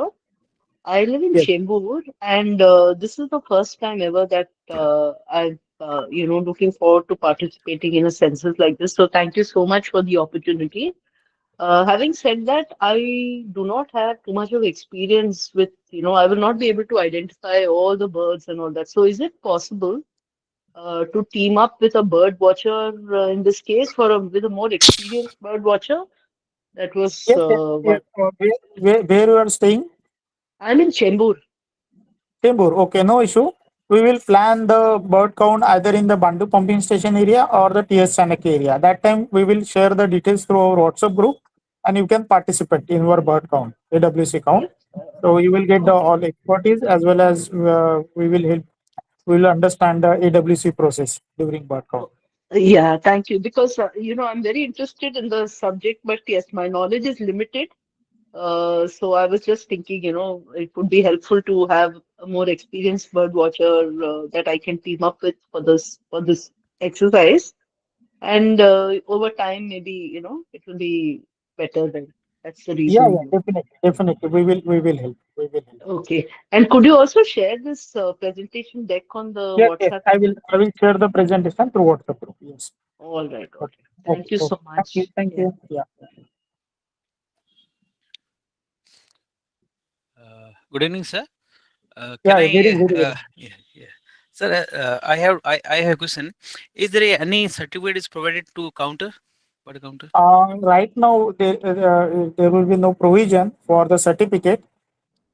I live in yes. Chembur, and this is the first time ever that I've looking forward to participating in a census like this. So thank you so much for the opportunity. Having said that, I do not have too much of experience with, I will not be able to identify all the birds and all that. So is it possible to team up with a bird watcher in this case with a more experienced bird watcher? That was Yes, yes, yes. Where you are staying? I'm in Chembur. Chembur. Okay, no issue. We will plan the bird count either in the Bandu pumping station area or the TS Chanakya area. That time we will share the details through our WhatsApp group, and you can participate in our bird count, AWC count. So you will get the Okay. all expertise, as well as we will help. We will understand the AWC process during bird count. Yeah, thank you. Because, I'm very interested in the subject, but yes, my knowledge is limited. So I was just thinking, it would be helpful to have a more experienced bird watcher that I can team up with for this exercise. And over time, maybe, it will be better then. That's the Yeah, yeah, reason. definitely, definitely. We will help. We will help. Okay. And could you also share this presentation deck on the Yes, yes. WhatsApp I will. group? I will share the presentation through WhatsApp group. Yes. All right, all Okay. right. Okay. Thank you Okay. so Thank you. much. Thank Yeah. you. Yeah. Good evening, sir. Can Yeah. Very, I? very good. Yeah, yeah. Sir, I have a question. Is there any certificate is provided to counter, for the counter? Right now, there will be no provision for the certificate.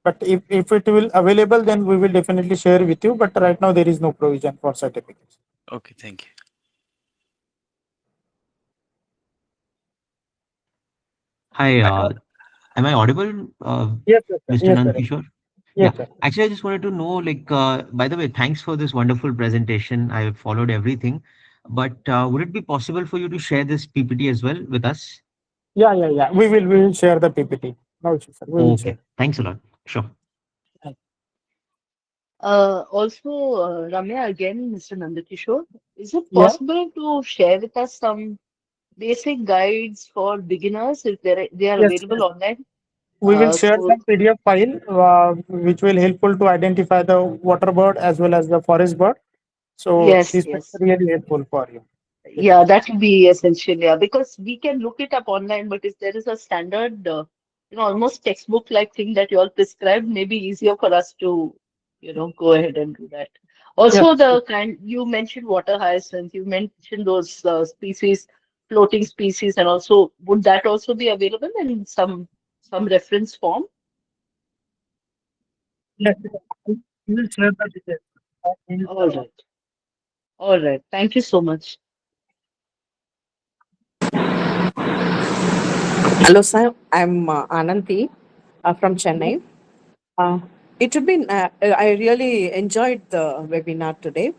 But if it will available, then we will definitely share with you. But right now, there is no provision for certificates. Okay, thank you. Hi, Uh, am I audible, Yes, yes, sir. Mr. Yes, sir. Nankishore? Yes, Yeah, sir. actually, I just wanted to know, like, by the way, thanks for this wonderful presentation. I followed everything, but would it be possible for you to share this PPT as well with us? Yeah, yeah, yeah. We will share the PPT. No issue, sir. We will share. Okay, thanks a lot. Sure. Also, Ramya, again, Mr. Nandakishore, is it Yeah. possible to share with us some basic guides for beginners if they are Yes, available yes. online? We will share So some PDF file which will helpful to identify the water bird as well as the forest bird. So yes, this is yes. really helpful for you. Yeah, that will be essential. Yeah, because we can look it up online, but if there is a standard, almost textbook-like thing that you all prescribed, maybe easier for us to, go ahead and do that. Yes. Also, the kind you mentioned water hyacinth, you mentioned those species, floating species, and also would that also be available in some reference form? Yes. We will share the details. All right, all right. Thank you so much. Hello, sir. I'm Ananthi from Chennai. Uh, it would be, I really enjoyed the webinar today.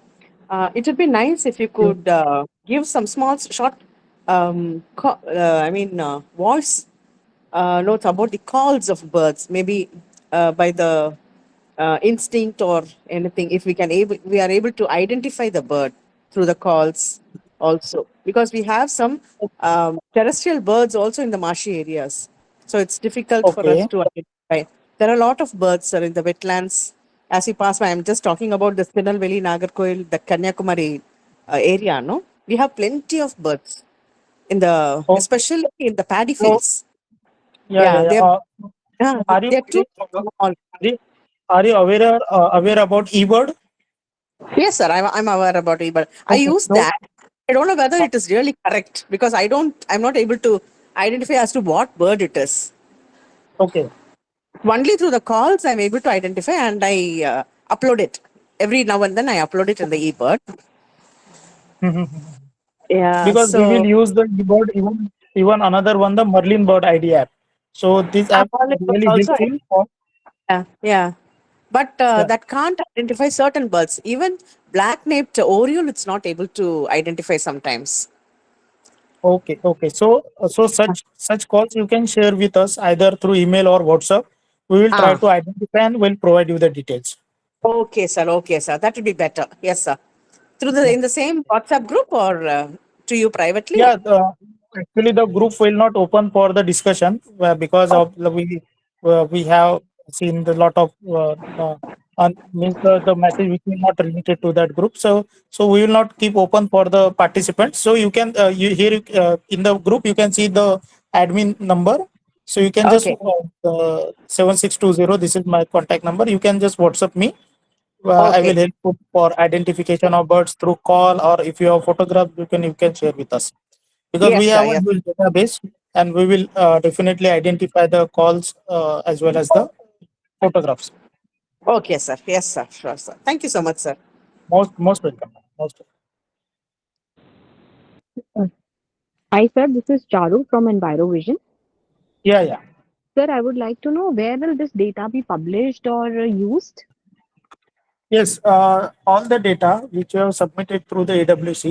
It would be nice if you could give some small, short, voice notes about the calls of birds, maybe by the instinct or anything. If we are able to identify the bird through the calls also, because we have some terrestrial birds also in the marshy areas, so it's difficult for us Okay. to identify. There are a lot of birds, sir, in the wetlands. As you pass by, I'm just talking about the Spinalveli, Nagarkoil, the Kanyakumari area. No, we have plenty of birds in the, Oh, especially in the paddy so fields. yeah, yeah, Yeah, yeah. Are you they're too small. are you aware about eBird? Yes, sir. I'm aware about it, but I Okay. use So that. I don't know whether it is really correct because I'm not able to identify as to what bird it is. okay. Only through the calls I'm able to identify, and I upload it every now and then. I upload it in the eBird. Yeah. Because we will So use the eBird, even another one, the Merlin Bird ID app. So this I'm app is really also helpful for, yeah. But yeah. that can't identify certain birds. Even black-naped oriole, it's not able to identify sometimes. Okay, okay. So such calls you can share with us either through email or WhatsApp. We will try Ah, to identify and we'll provide you the details. okay, sir. Okay, sir. That would be better. Yes, sir. Through the Yeah. in the same WhatsApp group or to you privately? Yeah, actually the group will not open for the discussion because Oh, of we have seen the lot of means the message which is not related to that group. So we will not keep open for the participants. So you can you here in the group you can see the admin number. So you can just okay. 7620. This is my contact number. You can just WhatsApp me. I will Okay. help you for identification of birds through call, or if you have photographs, you can share with us because we Yes, sir. have a Yes. huge database and we will definitely identify the calls as well as the photographs. Okay, sir. Yes, sir. Sure, sir. Thank you so much, sir. Most welcome. Most Hi, sir. This is Charu from EnviroVision. yeah, yeah. Sir, I would like to know where will this data be published or used? Yes, all the data which you have submitted through the AWC,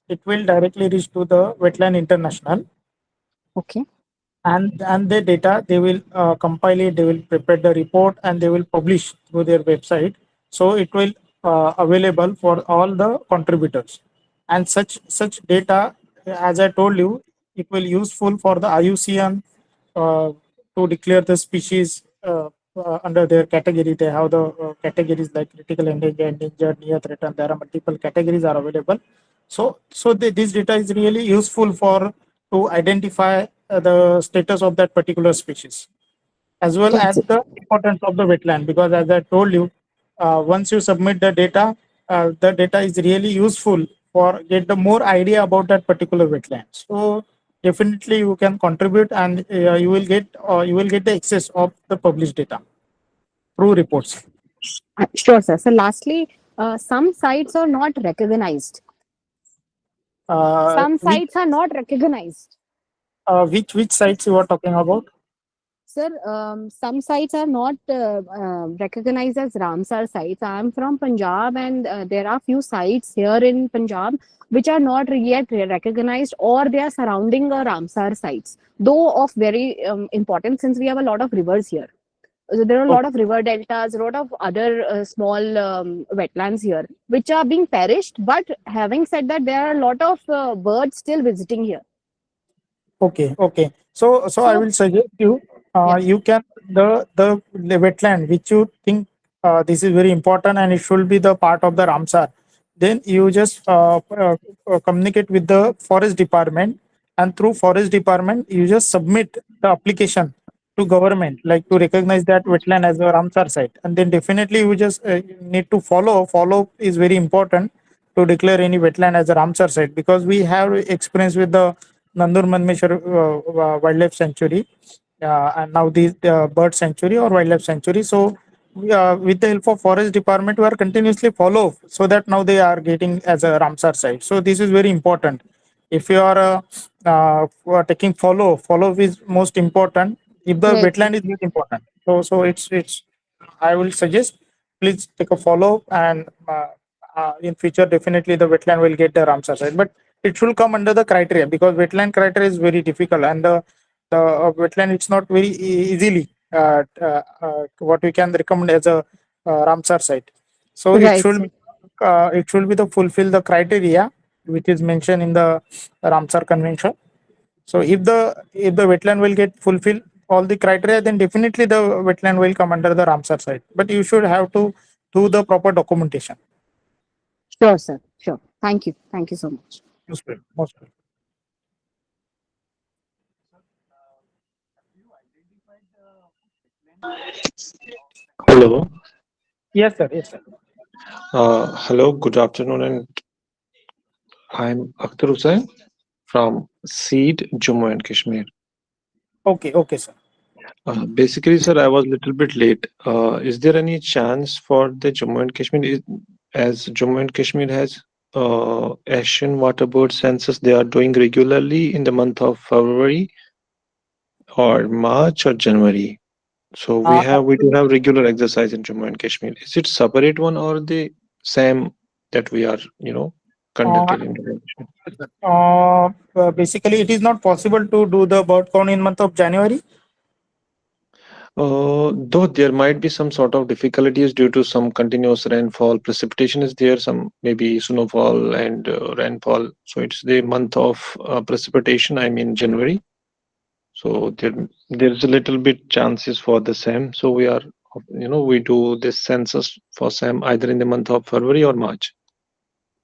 it will directly reach to the Wetland International, Okay. and the data they will compile it, they will prepare the report, and they will publish through their website. So it will available for all the contributors, and such data, as I told you, it will useful for the IUCN to declare the species under their category. They have the categories like critical, endangered, near threatened. There are multiple categories are available. So this data is really useful for to identify the status of that particular species, as well Yes. as the importance of the wetland. Because as I told you, once you submit the data is really useful for get the more idea about that particular wetland. So definitely you can contribute, and you will get the access of the published data through reports. Sure, sir. So, lastly, some sites are not recognized. Some Which sites are not recognized. Which sites you are talking about? Sir, some sites are not recognized as Ramsar sites. I am from Punjab, and there are few sites here in Punjab which are not yet recognized, or they are surrounding Ramsar sites, though of very importance since we have a lot of rivers here. So there are a lot of river deltas, a lot of other small wetlands here, which are being perished. But having said that, there are a lot of birds still visiting here. Okay, okay. So I So, will suggest you, yeah, you can the wetland which you think this is very important and it should be the part of the Ramsar. Then you just communicate with the forest department, and through forest department you just submit the application to government, like to recognize that wetland as a Ramsar site. And then definitely you just need to follow. Follow is very important to declare any wetland as a Ramsar site, because we have experience with the Nandur Manmeshwar Wildlife Sanctuary, and now the bird sanctuary or wildlife sanctuary. So, with the help of forest department, we are continuously follow, so that now they are getting as a Ramsar site. So this is very important. If you are taking follow is most important. If the right, wetland is very important, so it's. I will suggest, please take a follow, and in future definitely the wetland will get the Ramsar site. But it should come under the criteria, because wetland criteria is very difficult, and the wetland it's not very easily what we can recommend as a Ramsar site. So right, sir. it should be the fulfill the criteria which is mentioned in the Ramsar Convention. So if the wetland will get fulfill all the criteria, then definitely the wetland will come under the Ramsar site. But you should have to do the proper documentation. Sure, sir. Sure. Thank you. Thank you so much. Most welcome. Most welcome. Hello. Yes, sir. Yes, sir. Hello, good afternoon, and I'm Akhtar Hussain from Seed, Jammu and Kashmir. Okay, okay, sir. Basically, sir, I was a little bit late. Is there any chance for the Jammu and Kashmir, as Jammu and Kashmir has Asian Waterbird Census, they are doing regularly in the month of February or March or January. So we do have regular exercise in Jammu and Kashmir. Is it separate one or the same that we are, conducted in Jammu and Kashmir? Basically, it is not possible to do the bird count in month of January. Though there might be some sort of difficulties due to some continuous rainfall, precipitation is there, some maybe snowfall and rainfall. So it's the month of precipitation, I mean January. So there's a little bit chances for the same. So we do this census for same either in the month of February or March.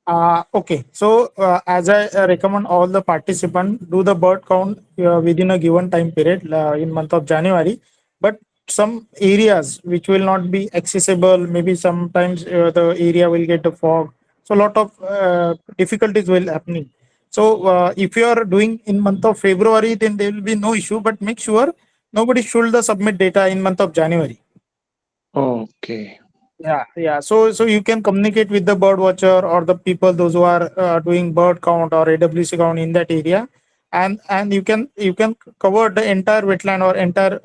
Okay, so as I recommend all the participants do the bird count within a given time period in month of January, but some areas which will not be accessible, maybe sometimes the area will get the fog, so a lot of difficulties will happening. So if you are doing in month of February, then there will be no issue, but make sure nobody should submit data in month of January. Okay. Yeah. So you can communicate with the bird watcher or the people those who are doing bird count or AWC count in that area, and you can cover the entire wetland or entire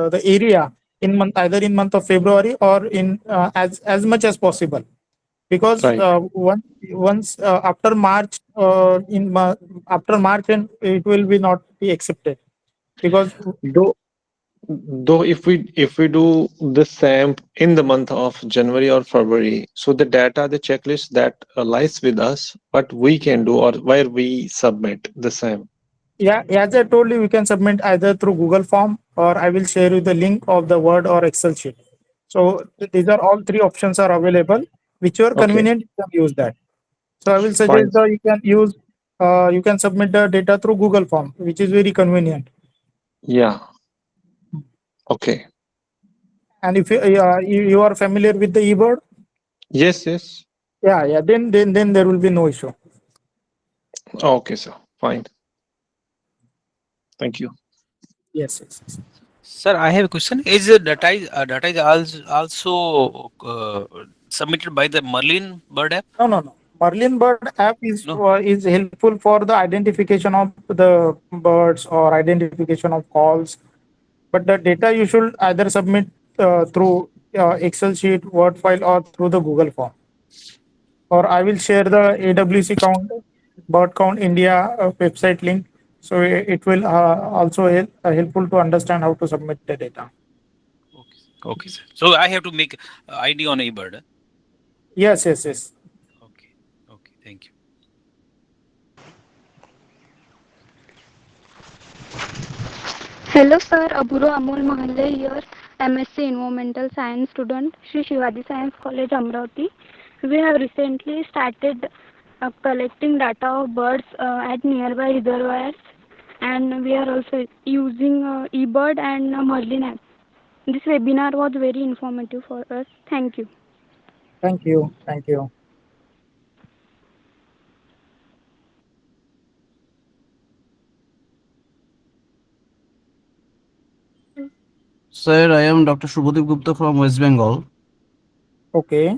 the area in month, either in month of February or in as much as possible, because Right. once after March after March, and it will be not be accepted, because Though if we do the same in the month of January or February, so the data, the checklist that lies with us, what we can do or where we submit the same. yeah, as I told you, you can submit either through Google form, or I will share you the link of the Word or Excel sheet. So these are all three options are available. Whichever Okay, convenient, you can use that. So I will fine. suggest that you can submit the data through Google form, which is very convenient. Yeah. Okay. And if you are familiar with the eBird, Yes, yes. yeah, then there will be no issue. Okay, sir. Fine. Thank you. Yes. Sir, I have a question. Is the data is also submitted by the Merlin bird app? No. Merlin Bird app No. is helpful for the identification of the birds or identification of calls. But the data you should either submit through Excel sheet, Word file, or through the Google form. Or I will share the AWC count, bird count India website link. So it will also helpful to understand how to submit the data. Okay. Okay, sir. So I have to make ID on eBird. Yes, yes, yes. Okay. Okay. Thank you. Hello sir, Aburo Amol Mahalle here, MSc Environmental Science student, Shri Shivaji Science College, Amravati. We have recently started collecting data of birds at nearby reservoirs, and we are also using eBird and Merlin app. This webinar was very informative for us. Thank you. Thank you. Thank you. Sir, I am Dr. Shubhadeep Gupta from West Bengal. Okay.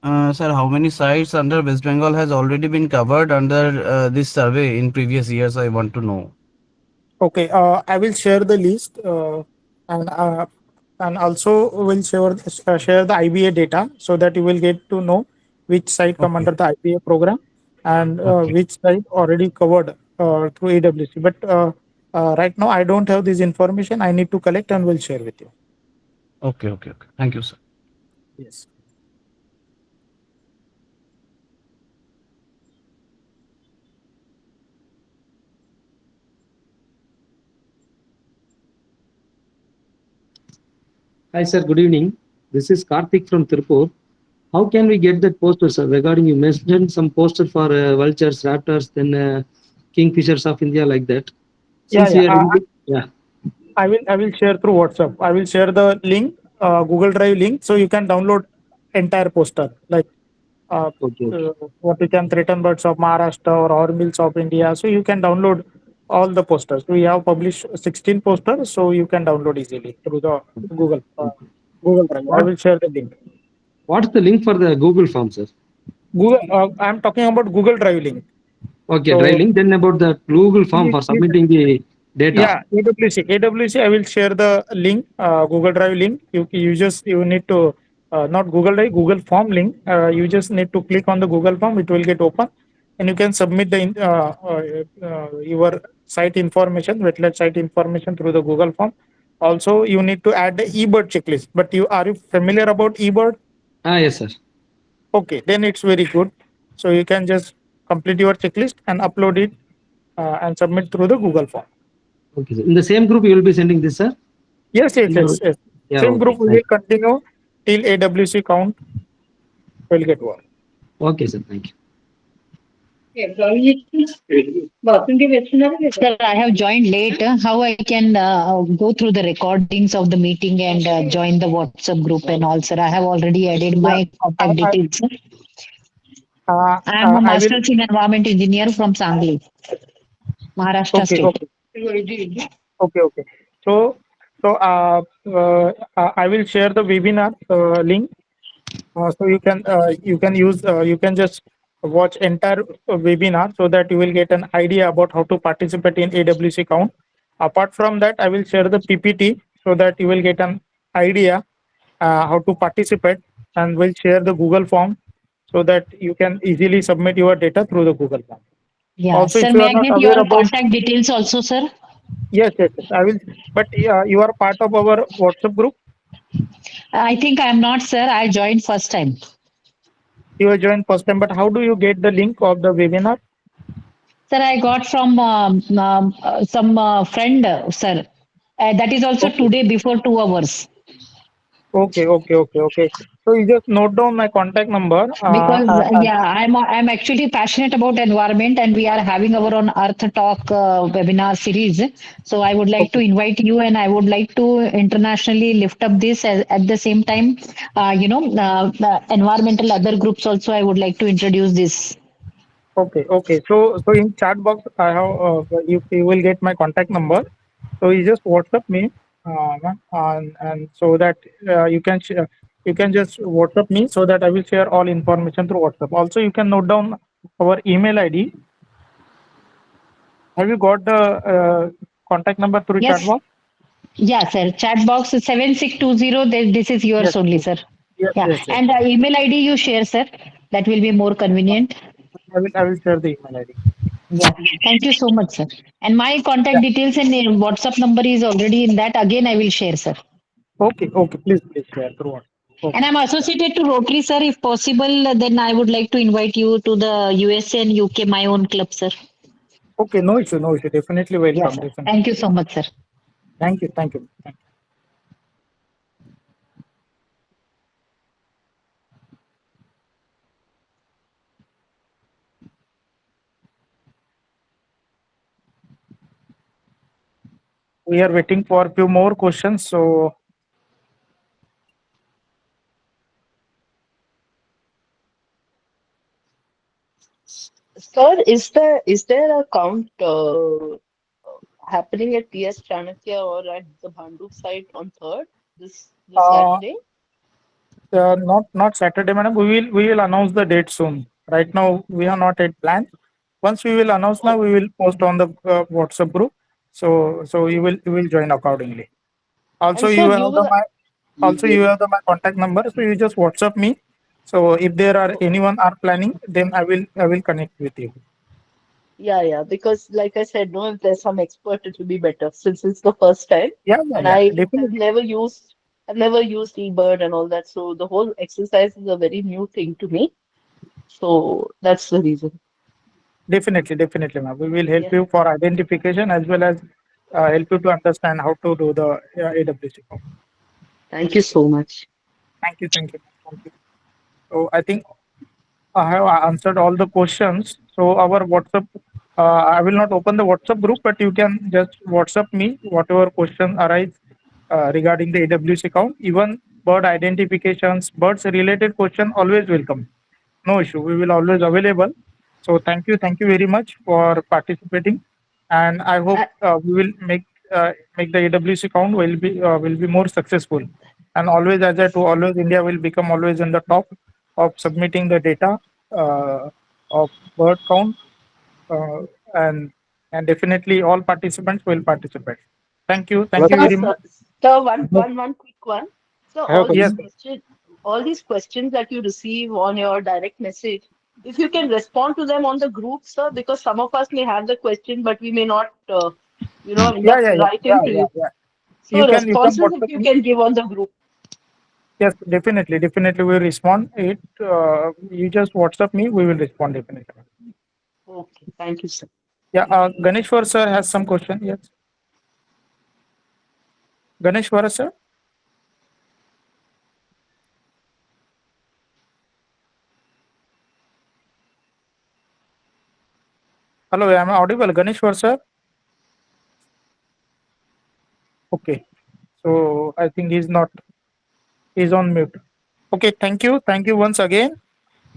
Sir, how many sites under West Bengal has already been covered under this survey in previous years? I want to know. Okay. I will share the list and also will share the IBA data so that you will get to know which site come Okay. under the IBA program and Okay. which site already covered through AWC. But right now I don't have this information. I need to collect and will share with you. Okay. Okay. Okay. Thank you, sir. Yes. Hi, sir. Good evening. This is Karthik from Tirupur. How can we get that poster, sir? Regarding you mentioned some poster for vultures, raptors, then kingfishers of India, like that. Yeah, Since yeah. we are in, yeah. I will share through WhatsApp. I will share the link, Google Drive link, so you can download entire poster like uh, Okay, okay. what we can threaten birds of Maharashtra or hornbills of India. So you can download all the posters. We have published 16 posters, so you can download easily through the Okay. Google Drive. I What will share the link. What's the link for the Google form, sir? Google. I'm talking about Google Drive link. Okay, drive So link. Then about the Google form for submitting the data. yeah, AWC. I will share the link, Google Drive link. You need to not Google Drive, Google Form link. You just need to click on the Google Form. It will get open, and you can submit your site information, wetland site information through the Google Form. Also, you need to add the eBird checklist. But are you familiar about eBird? Ah, yes, sir. Okay, then it's very good. So you can just complete your checklist and upload it and submit through the Google Form. Okay, sir. In the same group, you will be sending this, sir? Yes, yes, yes, yes. Yeah, Same okay. group we will continue till AWC count will get over. Okay, sir. Thank you. Sir, I have joined late. How I can go through the recordings of the meeting and join the WhatsApp group and all, sir? I have already added Yeah, my contact I, details. Sir. I am a I will. master's in environment engineer from Sangli, Maharashtra Okay, state. okay, okay. So I will share the webinar link. So you can just watch entire webinar so that you will get an idea about how to participate in AWC count. Apart from that, I will share the PPT so that you will get an idea how to participate, and will share the Google form so that you can easily submit your data through the Google form. Yeah, Also, sir, if you may are I not get aware your about, contact details also, sir? yes, yes, yes, I will. But you are part of our WhatsApp group. I think I am not, sir. I joined first time. You have joined first time, but how do you get the link of the webinar? Sir, I got from some friend, sir. That is also Okay. today before 2 hours. Okay. So you just note down my contact number. Because yeah, I'm actually passionate about environment, and we are having our own Earth Talk webinar series. So I would like to Okay. invite you, and I would like to internationally lift up this at the same time. Environmental other groups also. I would like to introduce this. Okay. So in chat box, I have you will get my contact number. So you just WhatsApp me, and so that you can you can just WhatsApp me so that I will share all information through WhatsApp. Also, you can note down our email ID. Have you got the contact number through chat Yes. box? Yeah, sir. Chat box 7620. This is yours Yes, only, yes, sir. yes, Yeah. yes, yes. And the email ID you share, sir. That will be more convenient. I will share the email ID. Yeah. Thank you so much, sir. And my contact Yeah. details and WhatsApp number is already in that. Again, I will share, sir. Okay, okay. Please share through WhatsApp. Okay. And I'm associated to Rotary, sir. If possible, then I would like to invite you to the USA and UK, my own club, sir. Okay, no issue, no issue. Definitely Yes, welcome. sir. Definitely. Thank you so much, sir. Thank you, thank you, thank you. We are waiting for a few more questions. So Sir, is there a count happening at TS Chanakya or at the Bhandup site on 3rd this uh, Saturday? not Saturday, madam. We will announce the date soon. Right now, we are not at plan. Once we will announce now, we will post on the WhatsApp group. So you will join accordingly. Also, And sir, you you have will my contact number. So you just WhatsApp me. So if there are anyone are planning, then I will connect with you. yeah, because like I said, no, if there's some expert, it will be better since it's the first time. Yeah, And yeah, I have definitely. never used eBird and all that. So the whole exercise is a very new thing to me. So that's the reason. Definitely, ma'am. We will help Yeah. you for identification as well as help you to understand how to do the AWC form. Thank you so much. Thank you, thank you, thank you. So I think I have answered all the questions. So our WhatsApp, I will not open the WhatsApp group, but you can just WhatsApp me whatever question arise regarding the AWC count. Even bird identifications, birds related question always welcome. No issue. We will always available. So thank you very much for participating, and I hope we will make the AWC count will be more successful. And always, as I told, always India will become always in the top of submitting the data of bird count, uh, and and definitely all participants will participate. Thank you Sir, very much. sir, one quick one. So I have a Yes, all these questions that you receive on your direct message, if you can respond to them on the group, sir, because some of us may have the question, but we may not, end yeah, up yeah, yeah, yeah, writing to yeah, you. yeah. So You can responses, if WhatsApp you me. can give on the group. Yes, definitely we will respond. You just WhatsApp me, we will respond definitely. Okay, thank you, sir. Yeah, Ganeshwar sir has some question. Yes, Ganeshwar sir. Hello, am I audible, Ganeshwar sir? Okay, so I think he's on mute. Okay, thank you once again.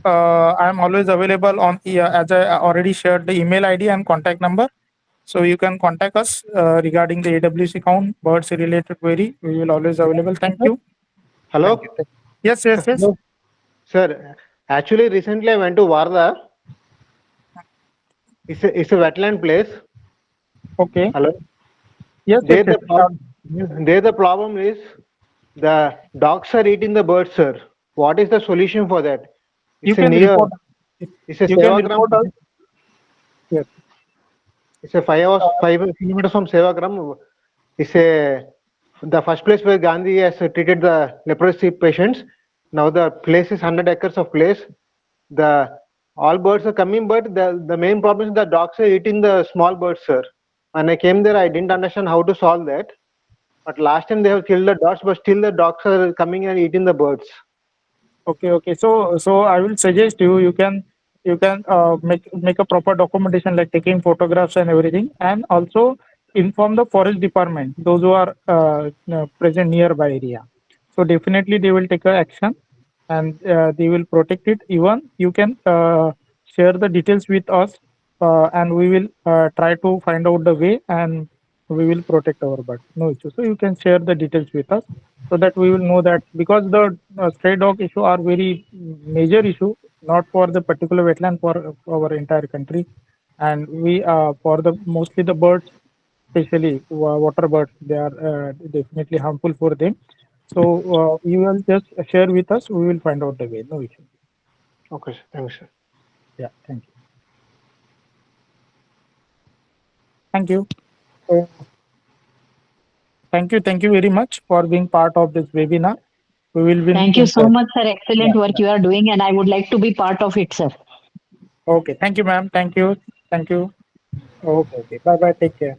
I am always available on as I already shared the email ID and contact number. So you can contact us regarding the AWC count, birds related query. We will always available. Thank you. Hello? Thank you. Yes. Hello? Sir, actually recently I went to Varda. It's a wetland place. Okay. Hello? Yes. There the problem is the dogs are eating the birds, sir. What is the solution for that? You It's a can near, report. it's a You can Sevagram. report us. Yes. It's a 5 kilometers from Sevagram. The first place where Gandhi has treated the leprosy patients. Now the place is 100 acres of place. The all birds are coming, but the main problem is the dogs are eating the small birds, sir. When I came there, I didn't understand how to solve that. But last time they have killed the dogs, but still the dogs are coming and eating the birds. Okay. So I will suggest you can make a proper documentation like taking photographs and everything, and also inform the forest department, those who are present nearby area. So definitely they will take a action, and they will protect it. Even you can share the details with us, and we will try to find out the way, and we will protect our bird. No issue. So you can share the details with us, so that we will know that, because the stray dog issue are very major issue, not for the particular wetland, for our entire country, and we for the mostly the birds, especially water birds, they are definitely harmful for them. So you will just share with us, we will find out the way. No issue. Okay, sir. Thanks, sir. Yeah, thank you. Thank you. So, thank you very much for being part of this webinar. We will be Thank you in so touch. much, sir. Excellent Yeah, work yeah. you are doing, and I would like to be part of it, sir. Okay, thank you, ma'am. Thank you. Thank you. Okay, okay. Bye bye. Take care.